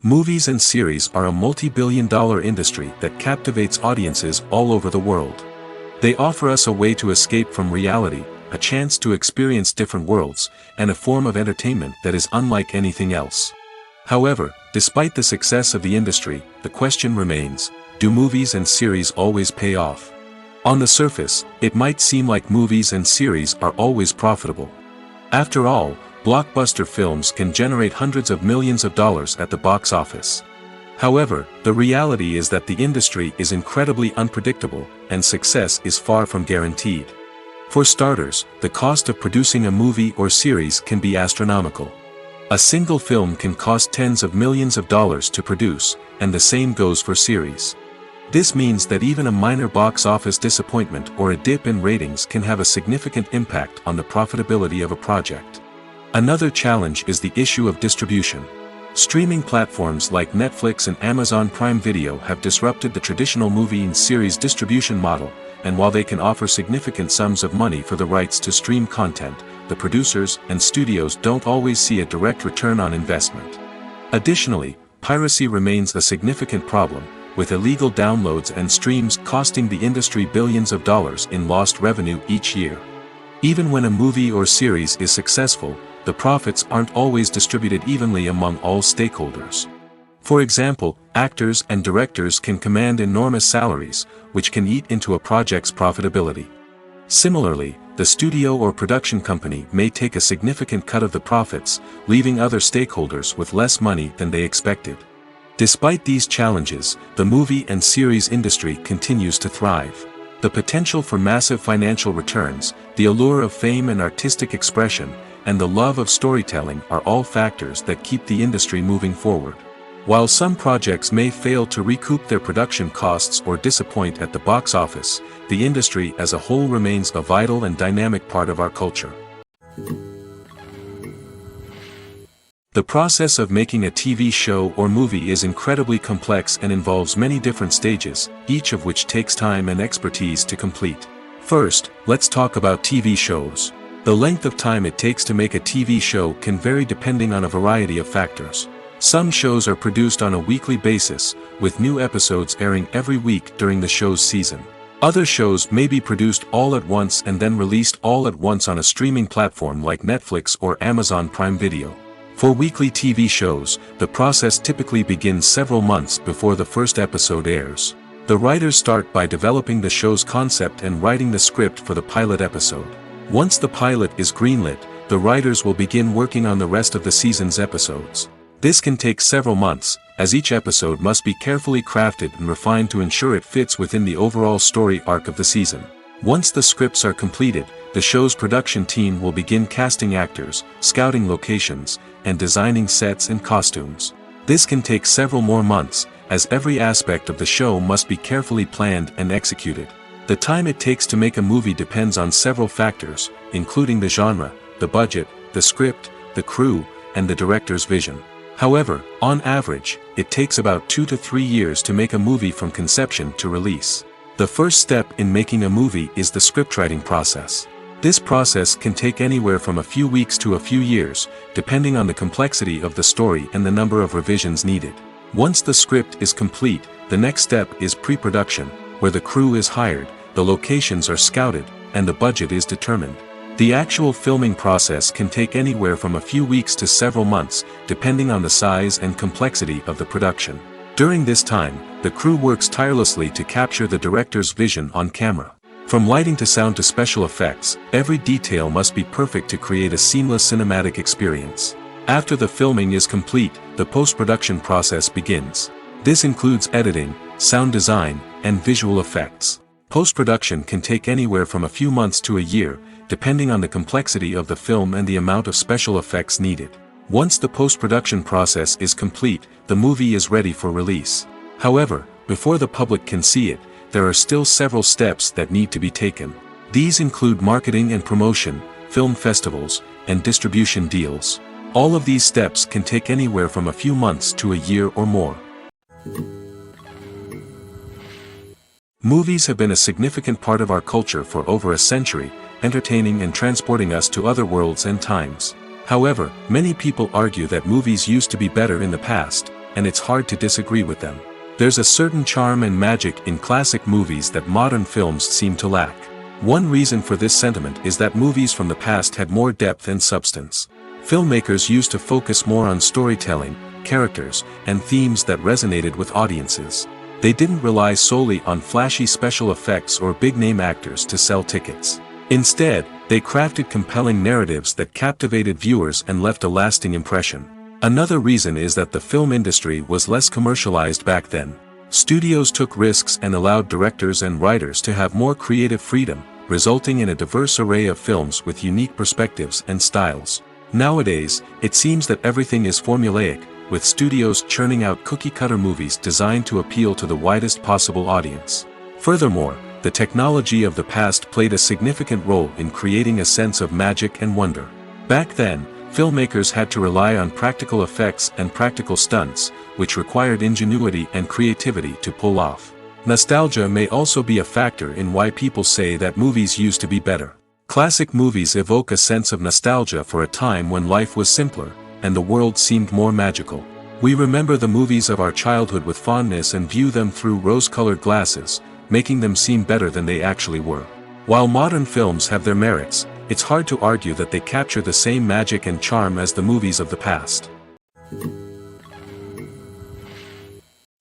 Movies and series are a multi-billion-dollar industry that captivates audiences all over the world. They offer us a way to escape from reality, a chance to experience different worlds, and a form of entertainment that is unlike anything else. However, despite the success of the industry, the question remains, do movies and series always pay off? On the surface, it might seem like movies and series are always profitable. After all, blockbuster films can generate hundreds of millions of dollars at the box office. However, the reality is that the industry is incredibly unpredictable, and success is far from guaranteed. For starters, the cost of producing a movie or series can be astronomical. A single film can cost tens of millions of dollars to produce, and the same goes for series. This means that even a minor box office disappointment or a dip in ratings can have a significant impact on the profitability of a project. Another challenge is the issue of distribution. Streaming platforms like Netflix and Amazon Prime Video have disrupted the traditional movie and series distribution model, and while they can offer significant sums of money for the rights to stream content, the producers and studios don't always see a direct return on investment. Additionally, piracy remains a significant problem, with illegal downloads and streams costing the industry billions of dollars in lost revenue each year. Even when a movie or series is successful, the profits aren't always distributed evenly among all stakeholders. For example, actors and directors can command enormous salaries, which can eat into a project's profitability. Similarly, the studio or production company may take a significant cut of the profits, leaving other stakeholders with less money than they expected. Despite these challenges, the movie and series industry continues to thrive. The potential for massive financial returns, the allure of fame and artistic expression, and the love of storytelling are all factors that keep the industry moving forward. While some projects may fail to recoup their production costs or disappoint at the box office, the industry as a whole remains a vital and dynamic part of our culture. The process of making a TV show or movie is incredibly complex and involves many different stages, each of which takes time and expertise to complete. First, let's talk about TV shows. The length of time it takes to make a TV show can vary depending on a variety of factors. Some shows are produced on a weekly basis, with new episodes airing every week during the show's season. Other shows may be produced all at once and then released all at once on a streaming platform like Netflix or Amazon Prime Video. For weekly TV shows, the process typically begins several months before the first episode airs. The writers start by developing the show's concept and writing the script for the pilot episode. Once the pilot is greenlit, the writers will begin working on the rest of the season's episodes. This can take several months, as each episode must be carefully crafted and refined to ensure it fits within the overall story arc of the season. Once the scripts are completed, the show's production team will begin casting actors, scouting locations, and designing sets and costumes. This can take several more months, as every aspect of the show must be carefully planned and executed. The time it takes to make a movie depends on several factors, including the genre, the budget, the script, the crew, and the director's vision. However, on average, it takes about 2 to 3 years to make a movie from conception to release. The first step in making a movie is the scriptwriting process. This process can take anywhere from a few weeks to a few years, depending on the complexity of the story and the number of revisions needed. Once the script is complete, the next step is pre-production, where the crew is hired, the locations are scouted, and the budget is determined. The actual filming process can take anywhere from a few weeks to several months, depending on the size and complexity of the production. During this time, the crew works tirelessly to capture the director's vision on camera. From lighting to sound to special effects, every detail must be perfect to create a seamless cinematic experience. After the filming is complete, the post-production process begins. This includes editing, sound design, and visual effects. Post-production can take anywhere from a few months to a year, depending on the complexity of the film and the amount of special effects needed. Once the post-production process is complete, the movie is ready for release. However, before the public can see it, there are still several steps that need to be taken. These include marketing and promotion, film festivals, and distribution deals. All of these steps can take anywhere from a few months to a year or more. Movies have been a significant part of our culture for over a century, entertaining and transporting us to other worlds and times. However, many people argue that movies used to be better in the past, and it's hard to disagree with them. There's a certain charm and magic in classic movies that modern films seem to lack. One reason for this sentiment is that movies from the past had more depth and substance. Filmmakers used to focus more on storytelling, characters, and themes that resonated with audiences. They didn't rely solely on flashy special effects or big-name actors to sell tickets. Instead, they crafted compelling narratives that captivated viewers and left a lasting impression. Another reason is that the film industry was less commercialized back then. Studios took risks and allowed directors and writers to have more creative freedom, resulting in a diverse array of films with unique perspectives and styles. Nowadays, it seems that everything is formulaic, with studios churning out cookie-cutter movies designed to appeal to the widest possible audience. Furthermore, the technology of the past played a significant role in creating a sense of magic and wonder. Back then, filmmakers had to rely on practical effects and practical stunts, which required ingenuity and creativity to pull off. Nostalgia may also be a factor in why people say that movies used to be better. Classic movies evoke a sense of nostalgia for a time when life was simpler, and the world seemed more magical. We remember the movies of our childhood with fondness and view them through rose-colored glasses, making them seem better than they actually were. While modern films have their merits, it's hard to argue that they capture the same magic and charm as the movies of the past.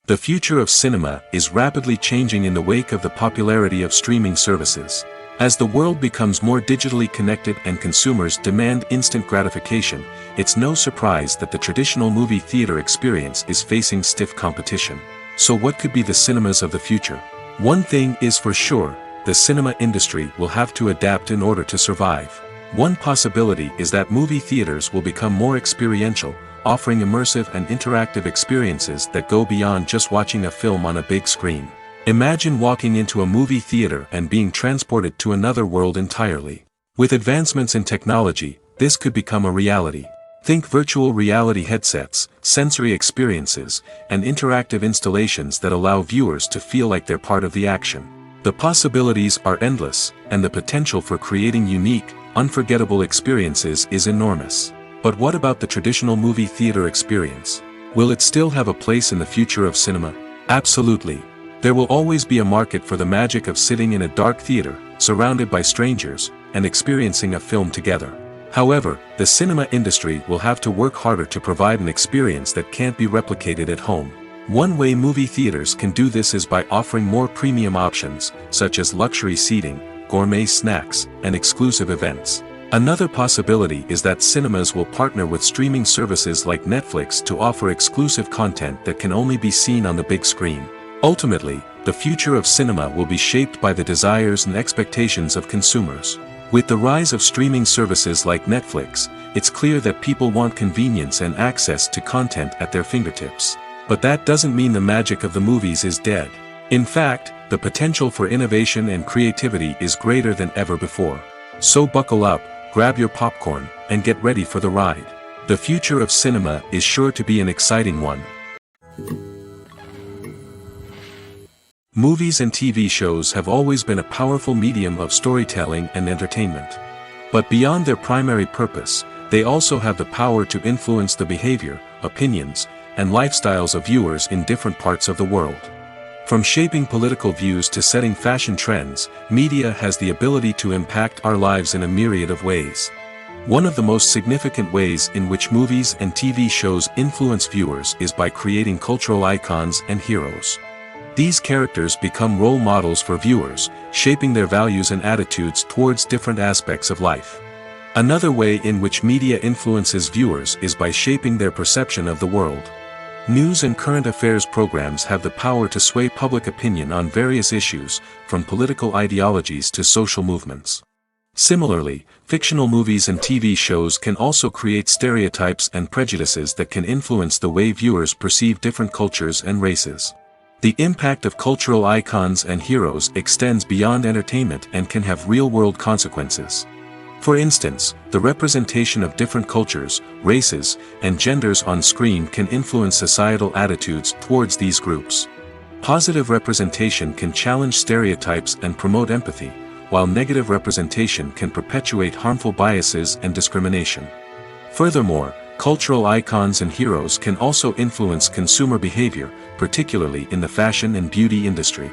The future of cinema is rapidly changing in the wake of the popularity of streaming services. As the world becomes more digitally connected and consumers demand instant gratification, it's no surprise that the traditional movie theater experience is facing stiff competition. So what could be the cinemas of the future? One thing is for sure, the cinema industry will have to adapt in order to survive. One possibility is that movie theaters will become more experiential, offering immersive and interactive experiences that go beyond just watching a film on a big screen. Imagine walking into a movie theater and being transported to another world entirely. With advancements in technology, this could become a reality. Think virtual reality headsets, sensory experiences, and interactive installations that allow viewers to feel like they're part of the action. The possibilities are endless, and the potential for creating unique, unforgettable experiences is enormous. But what about the traditional movie theater experience? Will it still have a place in the future of cinema? Absolutely. There will always be a market for the magic of sitting in a dark theater, surrounded by strangers, and experiencing a film together. However, the cinema industry will have to work harder to provide an experience that can't be replicated at home. One way movie theaters can do this is by offering more premium options, such as luxury seating, gourmet snacks, and exclusive events. Another possibility is that cinemas will partner with streaming services like Netflix to offer exclusive content that can only be seen on the big screen. Ultimately, the future of cinema will be shaped by the desires and expectations of consumers. With the rise of streaming services like Netflix, it's clear that people want convenience and access to content at their fingertips. But that doesn't mean the magic of the movies is dead. In fact, the potential for innovation and creativity is greater than ever before. So buckle up, grab your popcorn, and get ready for the ride. The future of cinema is sure to be an exciting one. Movies and TV shows have always been a powerful medium of storytelling and entertainment. But beyond their primary purpose, they also have the power to influence the behavior, opinions, and lifestyles of viewers in different parts of the world. From shaping political views to setting fashion trends, media has the ability to impact our lives in a myriad of ways. One of the most significant ways in which movies and TV shows influence viewers is by creating cultural icons and heroes. These characters become role models for viewers, shaping their values and attitudes towards different aspects of life. Another way in which media influences viewers is by shaping their perception of the world. News and current affairs programs have the power to sway public opinion on various issues, from political ideologies to social movements. Similarly, fictional movies and TV shows can also create stereotypes and prejudices that can influence the way viewers perceive different cultures and races. The impact of cultural icons and heroes extends beyond entertainment and can have real-world consequences. For instance, the representation of different cultures, races, and genders on screen can influence societal attitudes towards these groups. Positive representation can challenge stereotypes and promote empathy, while negative representation can perpetuate harmful biases and discrimination. Furthermore, cultural icons and heroes can also influence consumer behavior, particularly in the fashion and beauty industry.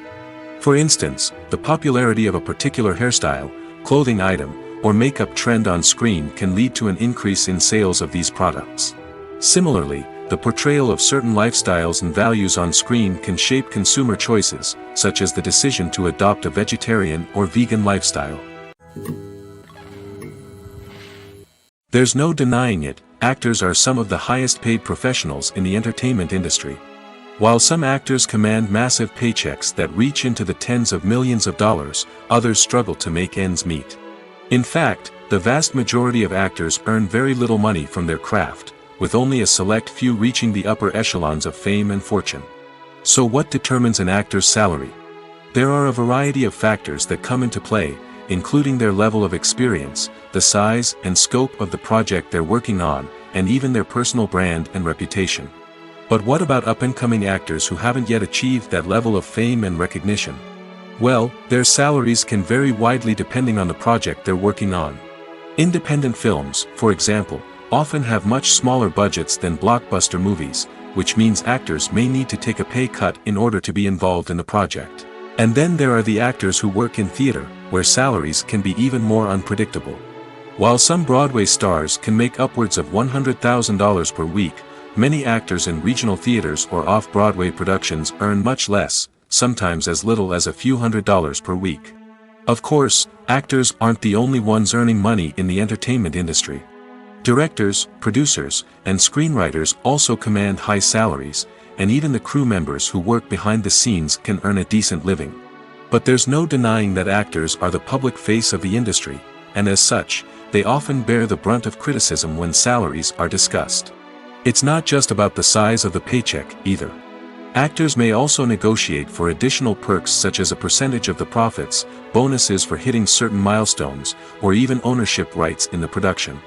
For instance, the popularity of a particular hairstyle, clothing item, or makeup trend on screen can lead to an increase in sales of these products. Similarly, the portrayal of certain lifestyles and values on screen can shape consumer choices, such as the decision to adopt a vegetarian or vegan lifestyle. There's no denying it, actors are some of the highest paid professionals in the entertainment industry. While some actors command massive paychecks that reach into the tens of millions of dollars, others struggle to make ends meet. In fact, the vast majority of actors earn very little money from their craft, with only a select few reaching the upper echelons of fame and fortune. So what determines an actor's salary? There are a variety of factors that come into play, including their level of experience, the size and scope of the project they're working on, and even their personal brand and reputation. But what about up-and-coming actors who haven't yet achieved that level of fame and recognition? Well, their salaries can vary widely depending on the project they're working on. Independent films, for example, often have much smaller budgets than blockbuster movies, which means actors may need to take a pay cut in order to be involved in the project. And then there are the actors who work in theater, where salaries can be even more unpredictable. While some Broadway stars can make upwards of $100,000 per week, many actors in regional theaters or off-Broadway productions earn much less, sometimes as little as a few $100s per week. Of course, actors aren't the only ones earning money in the entertainment industry. Directors, producers, and screenwriters also command high salaries, and even the crew members who work behind the scenes can earn a decent living. But there's no denying that actors are the public face of the industry, and as such, they often bear the brunt of criticism when salaries are discussed. It's not just about the size of the paycheck, either. Actors may also negotiate for additional perks such as a percentage of the profits, bonuses for hitting certain milestones, or even ownership rights in the production.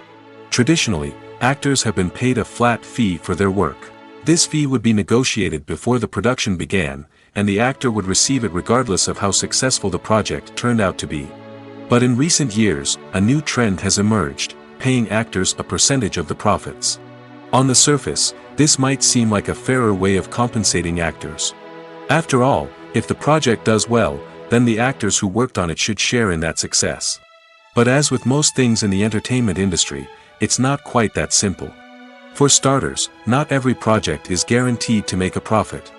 Traditionally, actors have been paid a flat fee for their work. This fee would be negotiated before the production began, and the actor would receive it regardless of how successful the project turned out to be. But in recent years, a new trend has emerged, paying actors a percentage of the profits. On the surface, this might seem like a fairer way of compensating actors. After all, if the project does well, then the actors who worked on it should share in that success. But as with most things in the entertainment industry, it's not quite that simple. For starters, not every project is guaranteed to make a profit.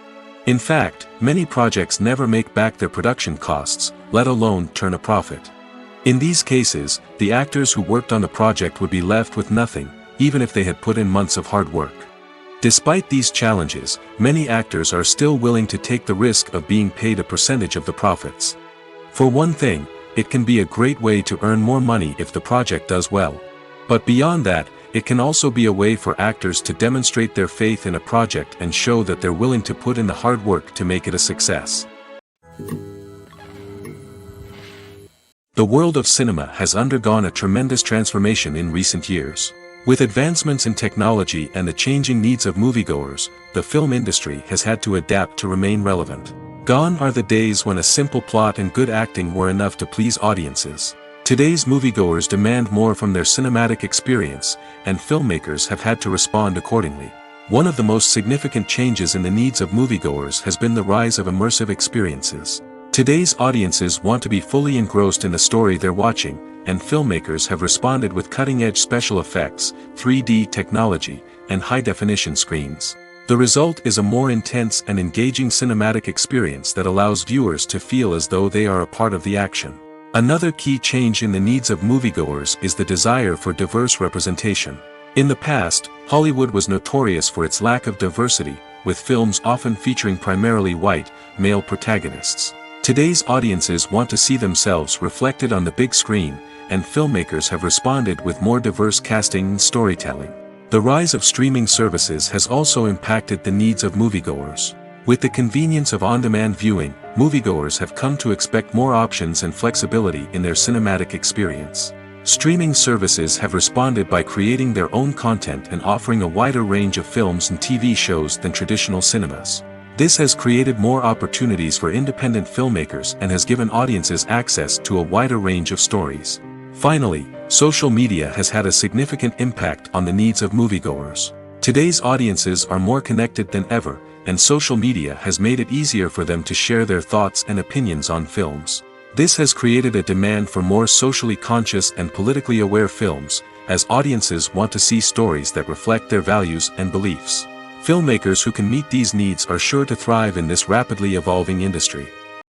In fact, many projects never make back their production costs, let alone turn a profit. In these cases, the actors who worked on the project would be left with nothing, even if they had put in months of hard work. Despite these challenges, many actors are still willing to take the risk of being paid a percentage of the profits. For one thing, it can be a great way to earn more money if the project does well. But beyond that, it can also be a way for actors to demonstrate their faith in a project and show that they're willing to put in the hard work to make it a success. The world of cinema has undergone a tremendous transformation in recent years. With advancements in technology and the changing needs of moviegoers, the film industry has had to adapt to remain relevant. Gone are the days when a simple plot and good acting were enough to please audiences. Today's moviegoers demand more from their cinematic experience, and filmmakers have had to respond accordingly. One of the most significant changes in the needs of moviegoers has been the rise of immersive experiences. Today's audiences want to be fully engrossed in the story they're watching, and filmmakers have responded with cutting-edge special effects, 3D technology, and high-definition screens. The result is a more intense and engaging cinematic experience that allows viewers to feel as though they are a part of the action. Another key change in the needs of moviegoers is the desire for diverse representation. In the past, Hollywood was notorious for its lack of diversity, with films often featuring primarily white, male protagonists. Today's audiences want to see themselves reflected on the big screen, and filmmakers have responded with more diverse casting and storytelling. The rise of streaming services has also impacted the needs of moviegoers. With the convenience of on-demand viewing, moviegoers have come to expect more options and flexibility in their cinematic experience. Streaming services have responded by creating their own content and offering a wider range of films and TV shows than traditional cinemas. This has created more opportunities for independent filmmakers and has given audiences access to a wider range of stories. Finally, social media has had a significant impact on the needs of moviegoers. Today's audiences are more connected than ever, and social media has made it easier for them to share their thoughts and opinions on films. This has created a demand for more socially conscious and politically aware films, as audiences want to see stories that reflect their values and beliefs. Filmmakers who can meet these needs are sure to thrive in this rapidly evolving industry.